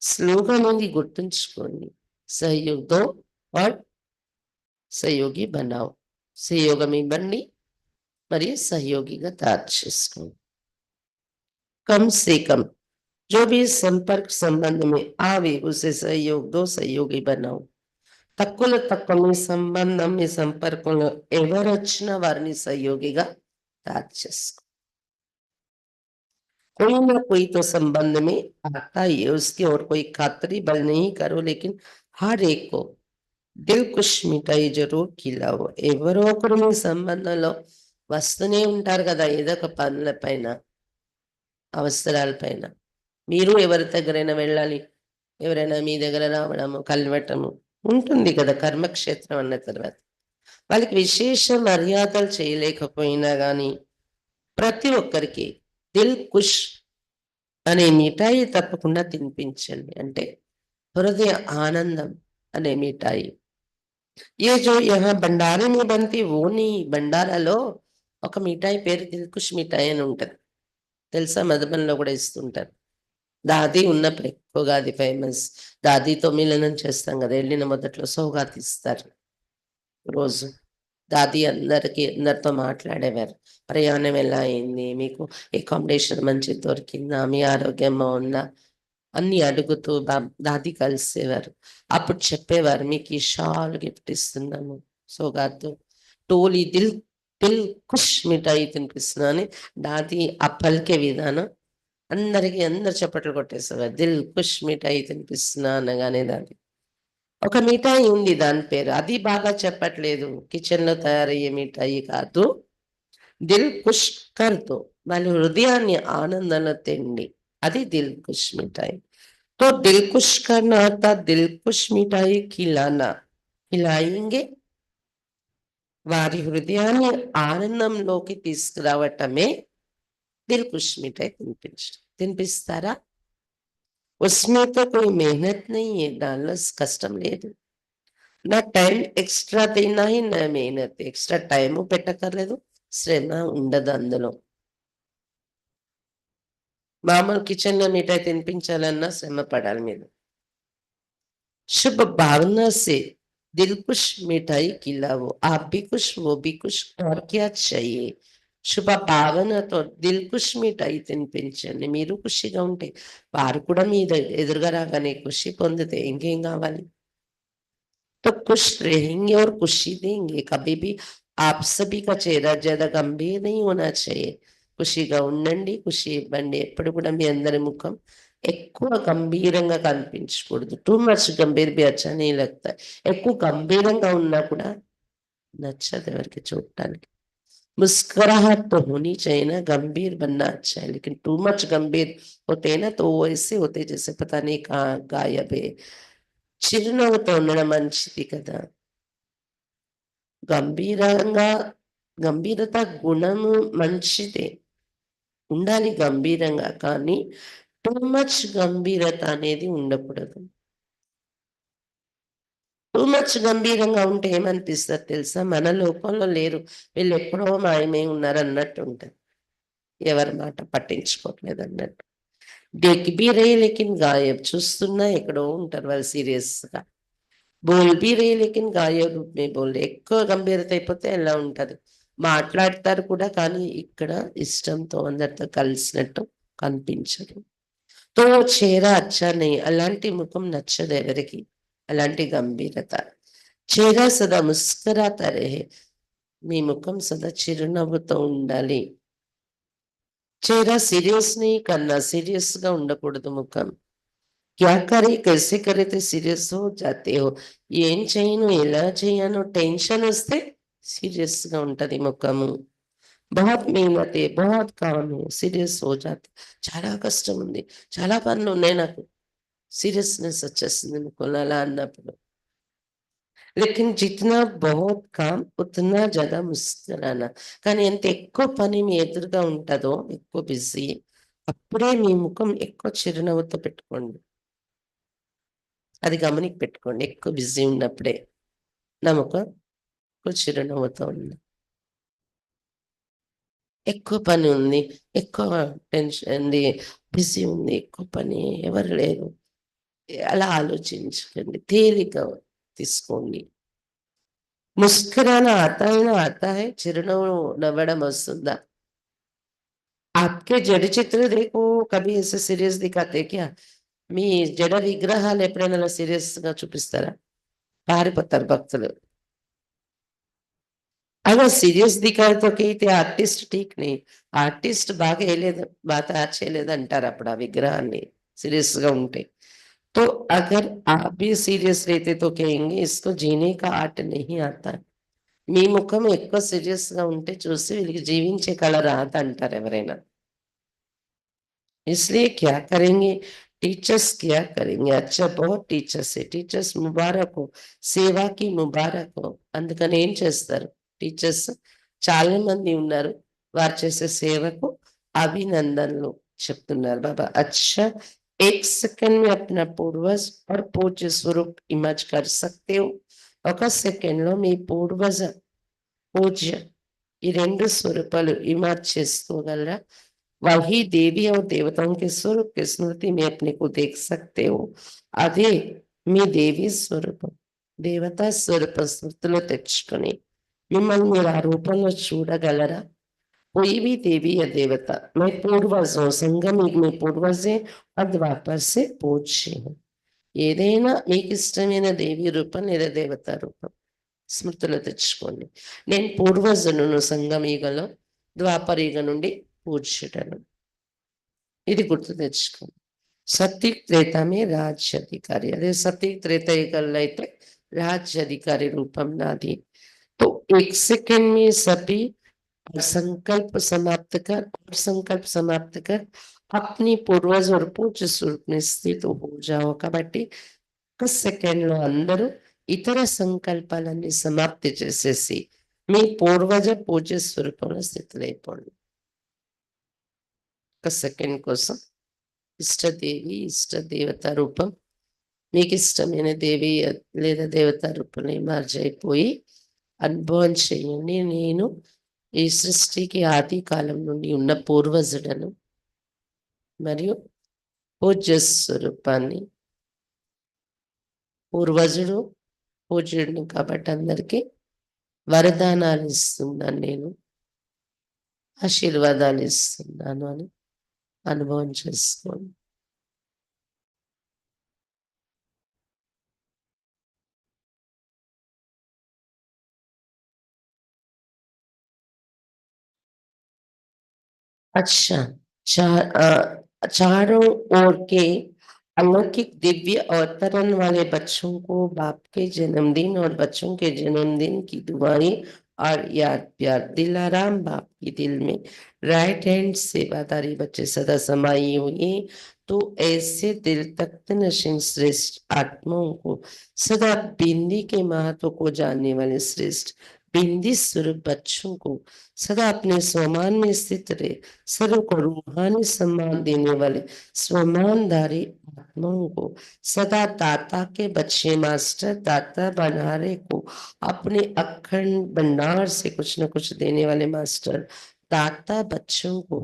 స్లోగన్ ఉంది, గుర్తుంచుకోండి. సహయోగ్ దో और सहयोगी बनाओ. सहयोगం ఇవ్వండి మరియు సహయోగిగా తయారు చేసుకోండి. कम से कम जो भी संपर्क संबंध में आवे उसे सहयोग दो, सहयोगी बनाओ. తక్కువలో తక్కువ మీ సంబంధం, మీ సంపర్కంలో ఎవరొచ్చినా వారిని సహయోగిగా తయారు చేసుకో. कोई ना कोई तो संबंध में आता ही है, उसकी और कोई खातरी बल नहीं करो, लेकिन हर एक को దిల్ కుష్ మిఠాయి జరూర్ ఖిలావో. ఎవరో ఒకరు మీ సంబంధంలో వస్తూనే ఉంటారు కదా, ఏదో ఒక పనుల పైన, అవసరాల పైన. మీరు ఎవరి దగ్గరైనా వెళ్ళాలి, ఎవరైనా మీ దగ్గర రావడము, కలవటము ఉంటుంది కదా కర్మక్షేత్రం అన్న తర్వాత. వాళ్ళకి విశేష మర్యాదలు చేయలేకపోయినా కానీ ప్రతి ఒక్కరికి దిల్ కుష్ అనే మిఠాయి తప్పకుండా తినిపించండి. అంటే హృదయ ఆనందం అనే మిఠాయి. ये जो यहाँ బండారే में बनती वो नहीं. బండారాలో ఒక మిఠాయి పేరు దిల్ కుష్ మిఠాయి అని ఉంటది, తెలుసా? మధుబన్లో కూడా ఇస్తుంటారు. దాది ఉన్నప్పుడు ఎక్కువగా అది ఫేమస్. దాదీతో మిలనం చేస్తాం కదా, వెళ్ళిన మొదట్లో సౌగాతి ఇస్తారు రోజు. దాది అందరితో మాట్లాడేవారు. ప్రయాణం ఎలా అయింది, మీకు అకామిడేషన్ మంచిగా దొరికిందా, మీ ఆరోగ్యం బాగుందా అన్ని అడుగుతూ దాది కలిసేవారు. అప్పుడు చెప్పేవారు, మీకు ఈ షాల్ గిఫ్ట్ ఇస్తున్నాము, సౌగాతు టోలీ దిల్ దిల్ కుష్ మిఠాయి తినిపిస్తున్నా అని దాది ఆ పలికే విధానం అందరు చప్పట్లు కొట్టేసేవారు. దిల్ కుష్ మిఠాయి తినిపిస్తున్నా అనగానే దాది ఒక మిఠాయి ఉంది, దాని పేరు అది బాగా చెప్పట్లేదు, కిచెన్ లో తయారయ్యే మిఠాయి కాదు, దిల్ కుష్ కర్తో, వాళ్ళ హృదయాన్ని ఆనందంలో తిండి, అది దిల్ కుష్ మిఠాయి. तो दिल खुश करना था, दिल खुश मिठाई खिलाना, खिलाएंगे. వారి హృదయాన్ని ఆనందంలోకి తీసుకురావటమే దిల్ ఖుష్ మిఠాయి తినిపిస్తారా? उसमें तो कोई मेहनत नहीं है, डालना కష్టం లేదు. నా టైం ఎక్స్ట్రా తిన్నా ही నా మెహనత్, ఎక్స్ట్రా టైము పెట్టక్కర్లేదు, శ్రమ ఉండదు అందులో. మామూలు కిచెన్ లో మిఠాయి తినిపించాలన్నా శ్రమ పడాలి మీరు. शुभ भावना से दिल खुश मिठाई खिलाओ, आप भी खुश वो भी खुश, और क्या चाहिए. శుభ భావనతో దిల్ ఖుష్ మిఠాయి తినిపించండి. మీరు ఖుషిగా ఉంటే వారు కూడా మీ ఎదురుగా రాగానే ఖుషి పొందితే ఇంకేం కావాలి. तो खुश रहेंगे और खुशी देंगे. कभी भी आप सभी का चेहरा ज्यादा गंभीर नहीं होना चाहिए. ఖుషిగా ఉండండి, ఖుషి ఇవ్వండి. ఎప్పుడు కూడా మీ అందరి ముఖం ఎక్కువ గంభీరంగా కనిపించకూడదు. టూ మచ్ గంభీర్ బి అచ్చా నీ లగ్తా. ఎక్కువ గంభీరంగా ఉన్నా కూడా నచ్చదు ఎవరికి చూడటానికి. मुस्कुराहट तो होनी चाहिए ना, गंभीर बनना अच्छा है, लेकिन टू मच गंभीर होते हैं ना तो वो ऐसे होते जैसे पता नहीं कहाँ गायब है. చిరునవ్వుతో ఉండడం మంచిది కదా. గంభీరంగా, గంభీరత గుణము మంచిదే, ఉండాలి గంభీరంగా, కానీ టూ మచ్ గంభీరత అనేది ఉండకూడదు. టూ మచ్ గంభీరంగా ఉంటే ఏమనిపిస్తుంది తెలుసా? మన లోకంలో లేరు, వీళ్ళు ఎప్పుడో మాయమై ఉన్నారు అన్నట్టు ఉంటుంది, ఎవరి మాట పట్టించుకోవట్లేదు అన్నట్టు. देख भी रहे लेकिन गायब, చూస్తున్నా ఎక్కడో ఉంటారు వాళ్ళు సీరియస్ గా. బోల్ भी रहे लेकिन గాయబ్ రూప్ में बोल रहे, ఎక్కువ గంభీరత అయిపోతే ఎలా ఉంటది. మాట్లాడతారు కూడా కానీ ఇక్కడ ఇష్టంతో అందరితో కలిసినట్టు కనిపించరు. తో చेहरा अच्छा नहीं, అలాంటి ముఖం నచ్చదు ఎవరికి, అలాంటి గంభీరత. చेहरा సదా ముస్కురాతా రహే, మీ ముఖం సదా చిరునవ్వుతో ఉండాలి. చेहरा సీరియస్ ని కన్నా సీరియస్ గా ఉండకూడదు ముఖం. क्या करे कैसे करे तो సీరియస్ हो जाते हो, ఏం చేయను ఎలా చేయను టెన్షన్ వస్తే సీరియస్ గా ఉంటది ముఖము. बहुत मेहनत है बहुत काम है సీరియస్ हो जाते, చాలా కష్టం ఉంది చాలా పనులు ఉన్నాయి నాకు, సీరియస్నెస్ వచ్చేస్తుంది ముఖంలో అలా అన్నప్పుడు. लेकिन जितना बहुत काम उतना ज्यादा ముస్కురానా, కానీ ఎంత ఎక్కువ పని మీ ఎదురుగా ఉంటుందో ఎక్కువ బిజీ, అప్పుడే మీ ముఖం ఎక్కువ చిరునవ్వుతో పెట్టుకోండి. అది గమనికి పెట్టుకోండి, ఎక్కువ బిజీ ఉన్నప్పుడే నా ముఖం ఎక్కువ చిరునవ్వుతో ఉంది. ఎక్కువ పని ఉంది, ఎక్కువ టెన్షన్ ఉంది, బిజీ ఉంది, ఎక్కువ పని, ఎవరు లేరు, అలా ఆలోచించకండి, తేలిక తీసుకోండి. ముస్కురానా आता है, చిరునవ్వు నవ్వడం వస్తుందా. आपके जड़ चित्र देखो कभी ऐसे सीरियस दिखाते क्या, మీ జడ విగ్రహాలు ఎప్పుడైనా అలా సీరియస్ గా చూపిస్తారా, పారిపోతారు భక్తులు. अगर सीरियस दिखाए तो कहते आर्टिस्ट ठीक नहीं, ఆర్టిస్ట్ బాగా వేయలేదు బాగా తయారు చేయలేదు అంటారు అప్పుడు ఆ విగ్రహాన్ని సీరియస్ గా ఉంటే. तो अगर आप भी सीरियस रहते तो कहेंगे इसको जीने का आर्ट नहीं आता, మీ ముఖం ఎక్కువ సీరియస్ గా ఉంటే చూసి వీళ్ళకి జీవించే కళ రాదు అంటారు ఎవరైనా. इसलिए क्या करेंगे, टीचर्स क्या करेंगे, अच्छा बहुत टीचर्स है, टीचर्स मुबारक हो, సేవాకి ముబారక్ हो, అందుకని ఏం చేస్తారు టీచర్స్, చాలా మంది ఉన్నారు, వారు చేసే సేవకు అభినందనలు చెప్తున్నారు బాబా. अच्छा एक सेकंड में अपना पूर्वज और पूज्य स्वरूप इमेज कर सकते हो, ఒక సెకండ్ లో మీ పూర్వజ పూజ్య ఈ రెండు స్వరూపాలు ఇమాజ్ చేసుకోగలరా. वही देवी और देवताओं के स्वरूप की स्मृति में अपने को देख सकते हो, అదే మీ దేవి స్వరూపం దేవతా స్వరూప స్మృతిలో తెచ్చుకొని మిమ్మల్ని మీరు ఆ రూపంలో చూడగలరా. कोई भी देवी या देवता मैं पूर्वज हूँ, संगम युग में पूर्वज है और द्वापर से पूज्य हूँ. ఏదైనా మీకు ఇష్టమైన దేవి రూపం లేదా దేవతా రూపం స్మృతిలో తెచ్చుకోండి. నేను పూర్వజులను సంగమయుగంలో ద్వాపర యుగం నుండి పూజ్యుడను, ఇది గుర్తు తెచ్చుకోండి. సతీ త్రేతమే రాజ్యాధికారి, అదే సతీ త్రేతయుగంలో అయితే రాజ్యాధికారి రూపం నాది. तो एक सेकंड में सभी संकल्प समाप्त कर और संकल्प समाप्त कर अपनी पूर्वज और पूज्य स्वरूप में स्थित हो जाओ. కాబట్టి ఒక సెకండ్ లో అందరూ ఇతర సంకల్పాలన్నీ సమాప్తి చేసేసి మీ పూర్వజ పూజ్య స్వరూపంలో స్థితిలో అయిపోండి. ఒక సెకండ్ కోసం ఇష్టదేవి ఇష్ట దేవత రూపం మీకు ఇష్టమైన దేవి లేదా దేవతా రూపంలో మార్జ్ అయిపోయి అనుభవం చేయండి. నేను ఈ సృష్టికి ఆది కాలం నుండి ఉన్న పూర్వజుడను మరియు పూజ్య స్వరూపాన్ని, పూర్వజుడు పూజ్యుడిని కాబట్టి అందరికీ వరదానాలు ఇస్తున్నాను, నేను ఆశీర్వాదాలు ఇస్తున్నాను అని అనుభవం చేసుకోండి. अच्छा चारों ओर के अलौकिक दिव्य अवतरण वाले बच्चों को बाप के जन्मदिन और बच्चों के जन्मदिन की दुआएं और याद प्यार. दिलाराम बाप की दिल में राइट हैंड सेवादारी बच्चे सदा समाये हुए, तो ऐसे दिल तख्त नशीन श्रेष्ठ आत्माओं को सदा बिंदी के महत्व को जानने वाले श्रेष्ठ बिंदी स्वरूप बच्चों को सदा अपने स्वमान में स्थित रहे, सर्व को रूहानी सम्मान देने वाले स्वमानधारी आत्माओं को सदा दाता के बच्चे मास्टर दाता बनारे को अपने अखंड भंडार से कुछ न कुछ देने वाले मास्टर दाता बच्चों को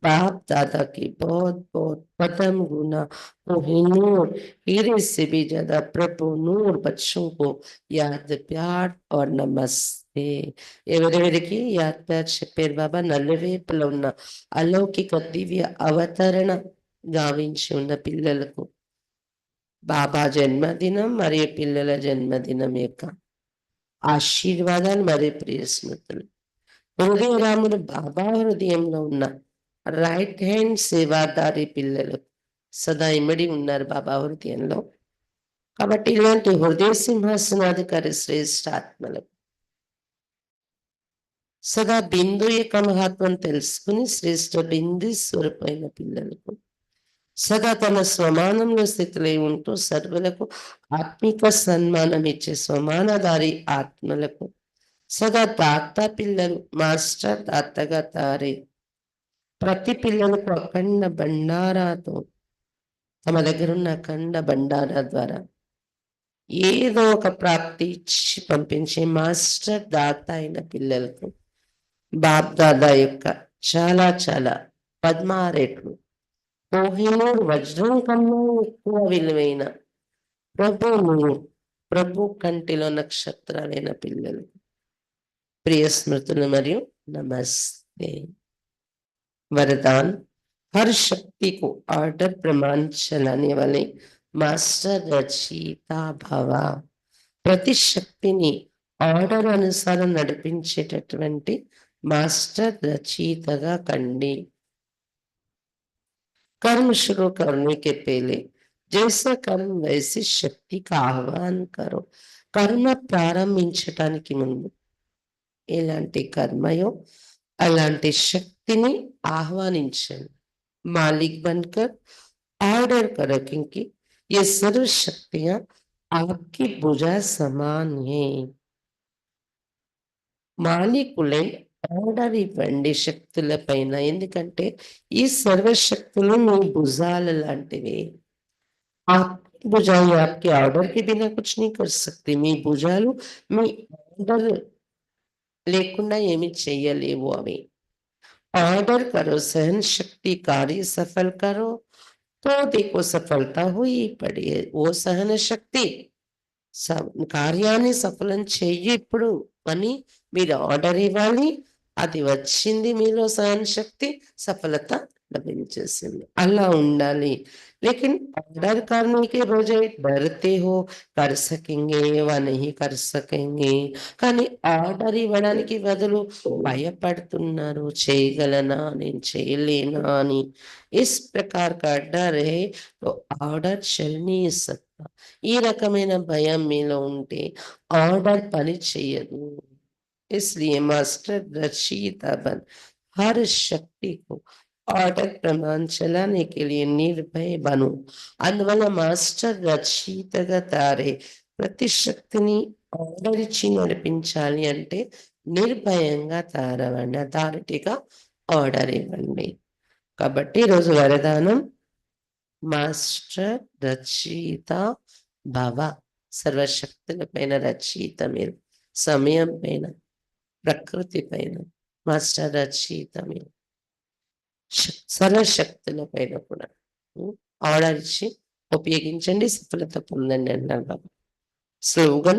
बाप दादा की बहुत बहुत पदम गुना कोहिनूर हीरे से भी ज्यादा प्रभु नूर बच्चों को याद प्यार और नमस्ते ఎవరెవరికి యాద్ ప్యార్ చెప్పారు బాబా నలువైపులో ఉన్న అలౌకిక దివ్య అవతరణ గావించి ఉన్న పిల్లలకు బాబా జన్మదినం మరియు పిల్లల జన్మదినం యొక్క ఆశీర్వాదాలు మరియు ప్రియ స్మృతులు హృదయరాముడు బాబా హృదయంలో ఉన్న రైట్ హ్యాండ్ సేవాదారి పిల్లలు సదా ఇమిడి ఉన్నారు బాబా హృదయంలో కాబట్టి ఇలాంటి హృదయ సింహాసనాధికారి శ్రేష్ఠ ఆత్మలకు సదా బిందు యొక్క మహత్వం తెలుసుకుని శ్రేష్ఠ బిందు స్వరూపమైన పిల్లలకు సదా తన స్వమానంలో స్థితిలో ఉంటూ సర్వులకు ఆత్మిక సన్మానం ఇచ్చే స్వమానధారి ఆత్మలకు సదా తాత పిల్లలు మాస్టర్ తాతగా తారే ప్రతి పిల్లలకు అఖండ బండారాతో తమ దగ్గర ఉన్న అఖండ బండారా ద్వారా ఏదో ఒక ప్రాప్తి ఇచ్చి పంపించే మాస్టర్ దాత అయిన పిల్లలకు బాప్ దాదా యొక్క చాలా చాలా 16 రెట్లు కోహినూర్ వజ్రం కన్నా ఎక్కువ విలువైన ప్రభు కంటిలో నక్షత్రాలైన పిల్లలు ప్రియ స్మృతులు మరియు నమస్తే वरदान हर शक्ति को ऑर्डर प्रमाण चलाने वाले मास्टर रचयिता भव ప్రతి శక్తిని ఆర్డర్ అనుసారం నడిపించేటటువంటి మాస్టర్ రచయితగా కండి कर्म शुरू करने के पहले जैसा कर्म वैसी शक्ति का आह्वान करो कर्म ప్రారంభించటానికి ముందు ఎలాంటి కర్మయో అలాంటి శక్తిని ఆహ్వానించండి मालिक बनकर ऑर्डर करो क्योंकि ये सर्व शक्तियां आपकी भुजा समान है మాలికులే ఆర్డర్ ఇవ్వండి శక్తుల పైన ఎందుకంటే ఈ సర్వశక్తులు మీ భుజాల లాంటివి आपकी भुजाएं आपके ऑर्डर के बिना कुछ नहीं कर सकती మీ భుజాలు మీ ఆర్డర్ లేకుండా ఏమి చెయ్యలేవు అవి ऑर्डर करो सहन शक्ति कार्य सफल करो तो देखो सफलता हुई पड़ी है वो सहन शक्ति కార్యాన్ని సఫలం చెయ్యి ఇప్పుడు అని మీరు ఆర్డర్ ఇవ్వాలి అది వచ్చింది మీలో సహన శక్తి సఫలత లభించేసింది అలా ఉండాలి लेकिन ऑर्डर करने के बजाय डरते हो कर सकेंगे व नहीं कर सकेंगे కానీ ఆర్డర్ ఇవ్వడానికి బదులు భయపడుతున్నారు చేయగలనా నేను చేయలేనా అని इस प्रकार का डर है तो ऑर्डर चल नहीं सकता ఈ రకమైన భయం మీలో ఉంటే ఆర్డర్ పని చేయదు इसलिए मास्टर रचयिता बन हर शक्ति को ऑर्डर प्रमाण चलाने के लिए निर्भय बनो అందువల్ల మాస్టర్ రచయితగా తారే ప్రతి శక్తిని ఆర్డర్ ఇచ్చి నడిపించాలి అంటే నిర్భయంగా తారవండి అథారిటీగా ఆర్డర్ ఇవ్వండి కాబట్టి ఈరోజు వరదానం మాస్టర్ రచయిత భవ సర్వశక్తుల పైన రచయిత మీరు సమయం పైన ప్రకృతి పైన మాస్టర్ రచయిత మీరు సర్వశక్తుల పైన కూడా ఆర్డర్ ఇచ్చి ఉపయోగించండి సఫలత పొందండి అన్నారు బాబా स्लोगन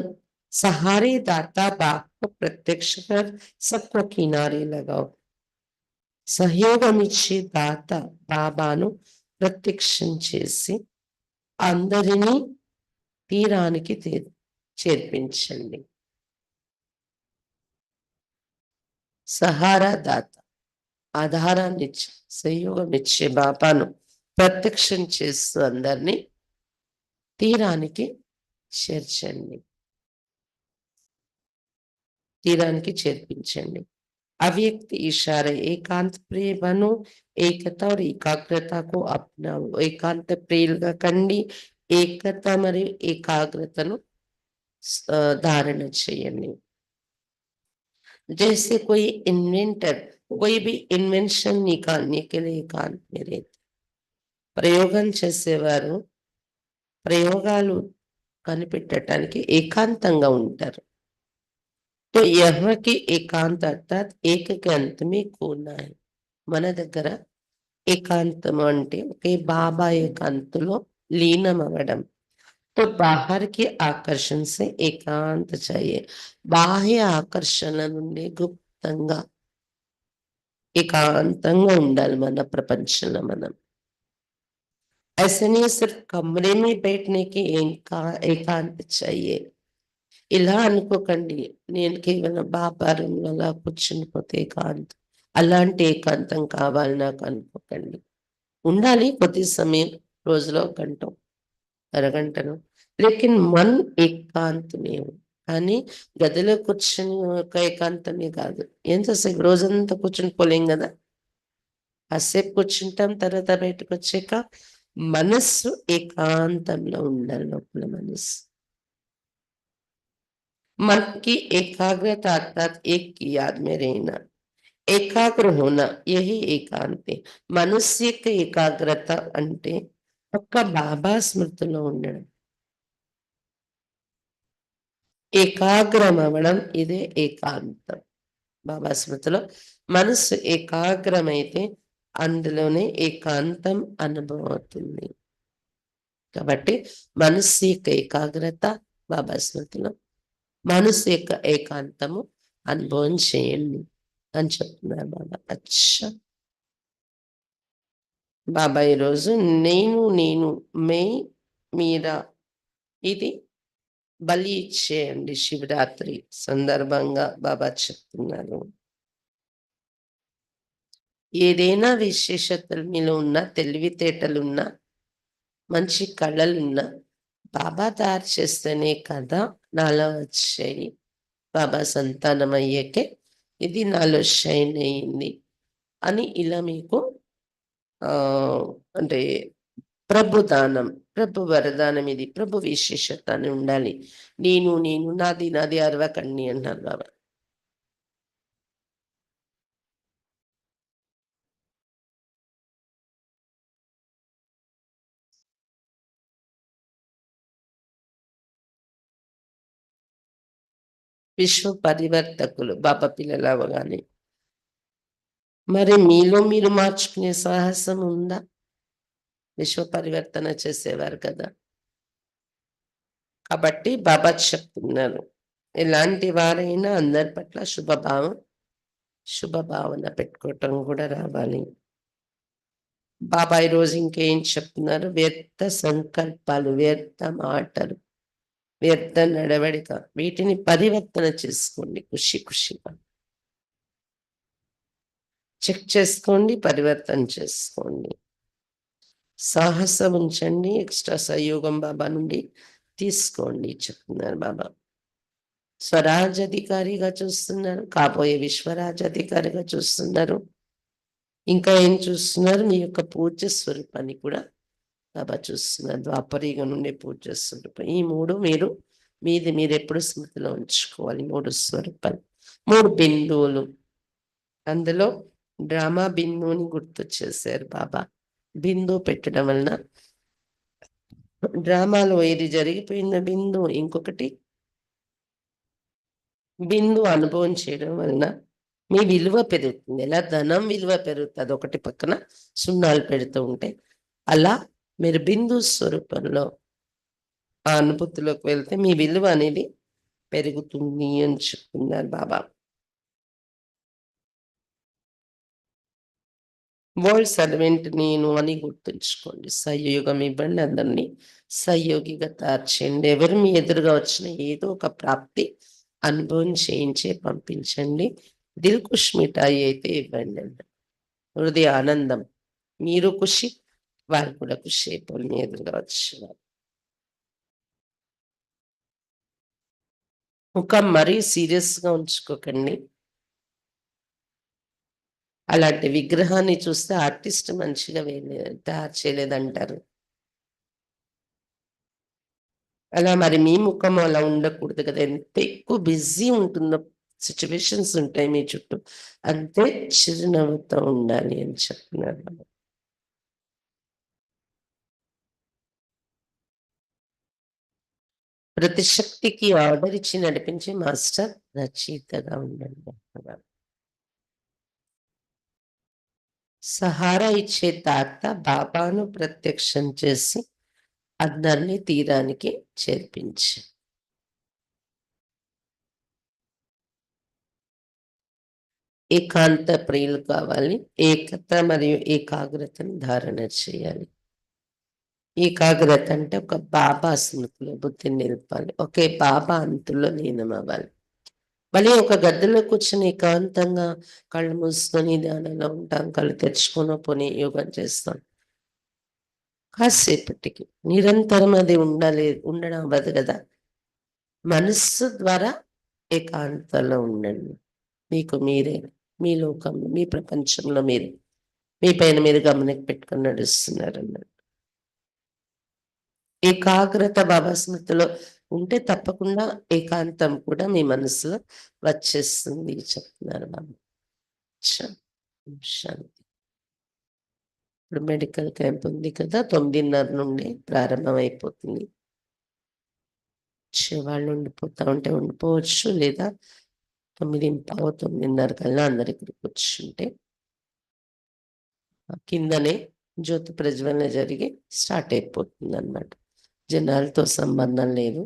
सहारे दाता बाप को प्रत्यक्ष कर सबको किनारे लगाओ సహయోగమిచ్చే దాత బాబాను ప్రత్యక్షం చేసి అందరినీ తీరానికి చేర్పించండి సహారా దాత ఆధారాన్ని ఇచ్చి సహయోగం ఇచ్చే బాబాను ప్రత్యక్షం చేస్తూ అందరినీ తీరానికి చేర్చండి తీరానికి చేర్పించండి अव्यक्त इशारे एकांत प्रिय बनो एकता और एकाग्रता को अपनाओ एकांत प्रियगा कंडी एकता మరియు ఏకాగ్రతను धारण చేయండి जैसे कोई इन्वेंटर कोई भी इन्वेंशन निकालने के लिए एकांत में रहते ప్రయోగం చేసేవారు ప్రయోగాలు కనిపెట్టడానికి ఏకాంతంగా ఉంటారు तो यहाँ की एकांत अर्थात एक के अंत में कोना है మన దగ్గర एकांतम అంటే ఒకే బాబా ఏకాంతలో లీనం అవ్వడం. तो बाहर की आकर्षण से एकांत चाहिए. బాహ్య ఆకర్షణ నుండి గుప్తంగా ఏకాంతంగా ఉండాలి మన ప్రపంచంలో మనం. ऐसे नहीं सिर्फ कमरे में बैठने की एकांत चाहिए. ఇలా అనుకోకండి. నేను కేవలం బాబా రూమ్‌లో అలా కూర్చునిపోతే ఏకాంతం. అలాంటి ఏకాంతం కావాలి నాకు అనుకోకండి. ఉండాలి కొద్ది సమయం రోజులో గంటో, అరగంటనో. లేకిన్ మన్ ఏకాంత్ మే హో. కానీ గదిలో కూర్చొని ఒక ఏకాంతమే కాదు. ఎంతసేపు రోజంతా కూర్చొని పోలేం గదా! కాసేపు కూర్చుంటాం. తర్వాత బయటకొచ్చాక మనస్సు ఏకాంతంలో ఉండాలి లోపల మనస్సు. मन की एकाग्रता अर्थात एक की याद में रहना, एकाग्र होना यही एकांत है. మనస్సు యొక్క ఏకాగ్రత అంటే ఒక్క బాబా స్మృతిలో ఉండడం. ఏకాగ్రం అవ్వడం ఇదే ఏకాంతం. బాబా స్మృతిలో మనస్సు ఏకాగ్రమైతే అందులోనే ఏకాంతం అనుభవం అవుతుంది. కాబట్టి మనస్సు యొక్క ఏకాగ్రత బాబా స్మృతిలో, మనస్సు యొక్క ఏకాంతము అనుభవం చేయండి అని చెప్తున్నారు బాబా. అచ్చా! బాబా ఈరోజు నేను నేను మే మీరా ఇది బలి ఇచ్చేయండి శివరాత్రి సందర్భంగా బాబా చెప్తున్నారు. ఏదైనా విశేషతలు మీలో ఉన్న తెలివితేటలున్నా మంచి కళలున్నా బాబా తయారు చేస్తేనే కదా నాలో వచ్చాయి. బాబా సంతానం అయ్యాకే ఇది నాలో షైన్ అయింది అని ఇలా మీకు అంటే ప్రభు దానం, ప్రభు వరదానం ఇది. ప్రభు విశేషత అని ఉండాలి. నేను నేను నాది నాది అరవకండి అన్నారు బాబా. విశ్వ పరివర్తకులు బాబా పిల్లలు అవ్వగానే. మరి మీలో మీరు మార్చుకునే సాహసం ఉందా? విశ్వ పరివర్తన చేసేవారు కదా! కాబట్టి బాబా చెప్తున్నారు. ఎలాంటి వారైనా అందరి పట్ల శుభ భావన పెట్టుకోవటం కూడా రావాలి. బాబా ఈరోజు ఇంకేం చెప్తున్నారు? వ్యర్థ సంకల్పాలు, వ్యర్థ మాటలు, వ్యర్థ నడవడిక వీటిని పరివర్తన చేసుకోండి ఖుషిగా. చెక్ చేసుకోండి, పరివర్తన చేసుకోండి. సాహసం ఉంచండి, ఎక్స్‌ట్రా సహయోగం బాబా నుండి తీసుకోండి చెప్తున్నారు బాబా. స్వరాజ్యాధికారిగా చూస్తున్నారు, కాబోయే విశ్వరాజ్యాధికారిగా చూస్తున్నారు. ఇంకా ఏం చూస్తున్నారు? మీ యొక్క పూజ్య స్వరూపాన్ని కూడా బాబా చూస్తున్నారు. ద్వాపరయుగం నుండి పూజ్య స్వరూపం. ఈ 3 మీరెప్పుడు స్మృతిలో ఉంచుకోవాలి. 3 స్వరూపాలు, 3 బిందువులు. అందులో డ్రామా బిందువుని గుర్తు చేశారు బాబా. బిందువు పెట్టడం వలన డ్రామాలో ఏది జరిగిపోయిందో బిందువు, ఇంకొకటి బిందువు అనుభవం చేయడం వలన మీ విలువ పెరుగుతుంది. ఎలా ధనం విలువ పెరుగుతది ఒకటి పక్కన సున్నాలు పెడుతూ ఉంటే, అలా మీరు బిందు స్వరూపంలో ఆ అనుభూతిలోకి వెళ్తే మీ విలువ అనేది పెరుగుతుంది అని చెప్తున్నారు బాబా. వరల్డ్ సర్వెంట్ నేను అని గుర్తుంచుకోండి. సహయోగం ఇవ్వండి అందరినీ. సహయోగిగా తయారు చేయండి. ఎవరు మీ ఎదురుగా వచ్చినా ఏదో ఒక ప్రాప్తి అనుభవం చేయించే పంపించండి. దిల్ ఖుష్ మిఠాయి అయితే ఇవ్వండి. హృదయ ఆనందం. మీరు ఖుషి, వారు కూడా ఖుషి అయిపోవాలి మీ ఎదురుగా వచ్చినవారు. ముఖం మరీ సీరియస్‌గా ఉంచుకోకండి. అలాంటి విగ్రహాన్ని చూస్తే ఆర్టిస్ట్ మంచిగా తయారు చేయలేదంటారు. అలా మరి మీ ముఖం అలా ఉండకూడదు కదా! ఎంత ఎక్కువ బిజీ ఉంటుందో సిట్యుయేషన్స్ ఉంటాయి మీ చుట్టూ. అంతే చిరునవ్వుతో ఉండాలి అని చెప్తున్నారు బాబా. ప్రతి శక్తికి ఆర్డర్ ఇచ్చి నడిపించే మాస్టర్ రచయితగా ఉండండి అంటున్నారు. సహారా ఇచ్చే తాత బాబాను ప్రత్యక్షం చేసి అందరినీ తీరానికి చేర్పించి ఏకాంత ప్రియులు కావాలి. ఏకత మరియు ఏకాగ్రతను ధారణ చేయాలి. ఏకాగ్రత అంటే ఒక బాబా స్మృతిలో బుద్ధిని నిలపాలి. ఒకే బాబా అంతుల్లో లీనమవ్వాలి. మళ్ళీ ఒక గదిలో కూర్చొని ఏకాంతంగా కళ్ళు మూసుకొని ధ్యానంలో ఉంటాం. కళ్ళు తెరుచుకొని పోనీ యోగం చేస్తాం. కాసేపటికి నిరంతరం అది ఉండడం అవ్వదు కదా. మనస్సు ద్వారా ఏకాంతంలో ఉండండి. మీకు మీరే, మీ లోకం, మీ ప్రపంచంలో మీరు, మీ పైన మీరు గమనిక పెట్టుకొని నడుస్తున్నారన్నట్టు. ఏకాగ్రత బాబా స్మృతిలో ఉంటే తప్పకుండా ఏకాంతం కూడా మీ మనసులో వచ్చేస్తుంది చెప్తున్నారు బాబా. శాంతి. ఇప్పుడు మెడికల్ క్యాంప్ ఉంది కదా, 9:30 నుండి ప్రారంభం అయిపోతుంది. వాళ్ళు ఉండిపోతా ఉంటే ఉండిపోవచ్చు, లేదా 9:15, 9:30 కల్లా అందరి ఇక్కడికి కూర్చుంటే కిందనే జ్యోతి ప్రజ్వలన జరిగి స్టార్ట్ అయిపోతుంది అన్నమాట. జనాలతో సంబంధం లేదు.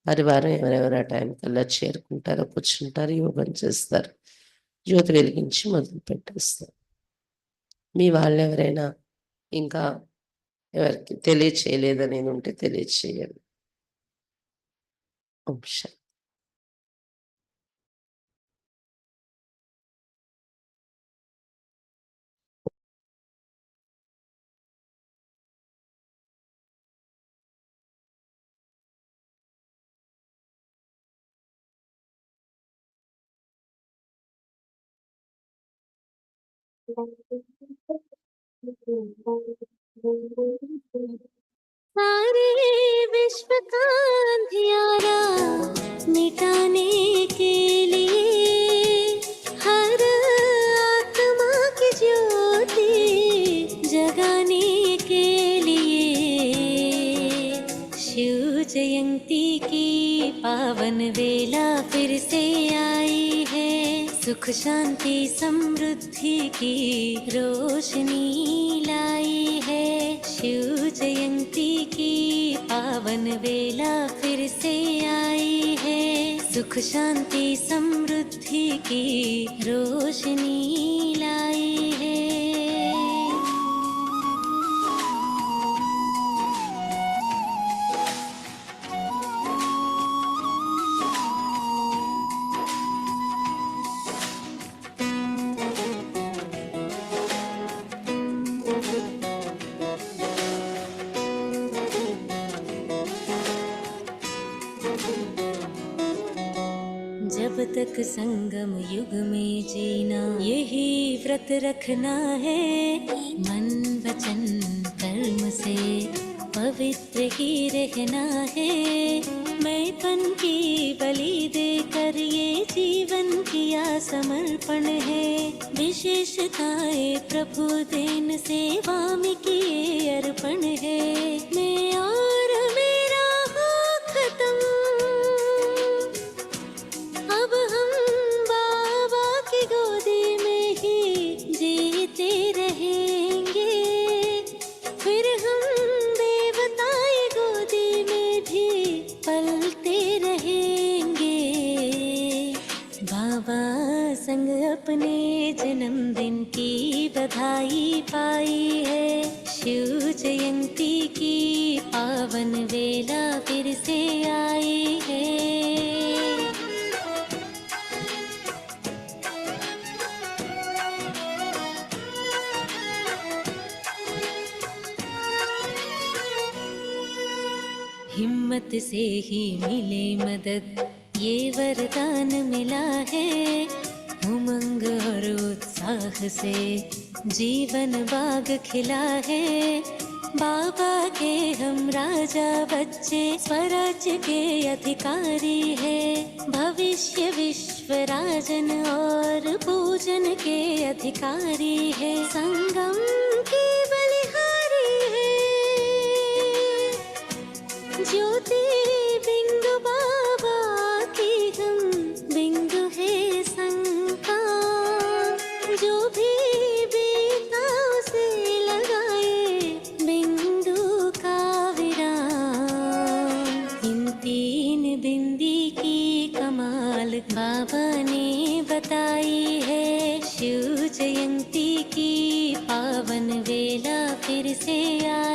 పరివారం ఎవరెవరు ఆ టైం కల్లా చేరుకుంటారో కూర్చుంటారు, యోగం చేస్తారు, జ్యోతి వెలిగించి మొదలు పెట్టేస్తారు. మీ వాళ్ళు ఎవరైనా ఇంకా ఎవరికి తెలియచేయలేదని ఉంటే తెలియచేయండి. శాంతి. सारे विश्व का अंधियारा मिटाने के लिए हर आत्मा की ज्योति जगाने के लिए शिव जयंती की पावन वेला फिर से आई है। सुख शांति समृद्धि की रोशनी लाई है। शिव जयंती की पावन वेला फिर से आई है। सुख शांति समृद्धि की रोशनी लाई है। जब तक संगम युग में जीना यही व्रत रखना है। मन वचन कर्म से पवित्र ही रहना है। मैंपन की बलि देकर ये जीवन किया समर्पण है। विशेषताएं प्रभु देन सेवा में किए अर्पण है। मैं और मेरा हो खत्म, अब हम बाबा की गोदी में ही जीते रहेंगे। फिर हम देवताएं गोदी में भी पलते रहेंगे। बाबा संग अपने जन्मदिन की बधाई पाई है। शिव जयंती की पावन वेला फिर से आई है। हिम्मत से ही मिले मदद ये वरदान मिला है। उमंग और उत्साह से जीवन बाग खिला है। बाबा के हम राजा बच्चे स्वराज्य के अधिकारी है। भविष्य विश्व राजन और पूजन के अधिकारी है। संगम की बलिहारी है। ज्योति बिंदु बाबा की हम बिंदु है संका। जो भी बीता से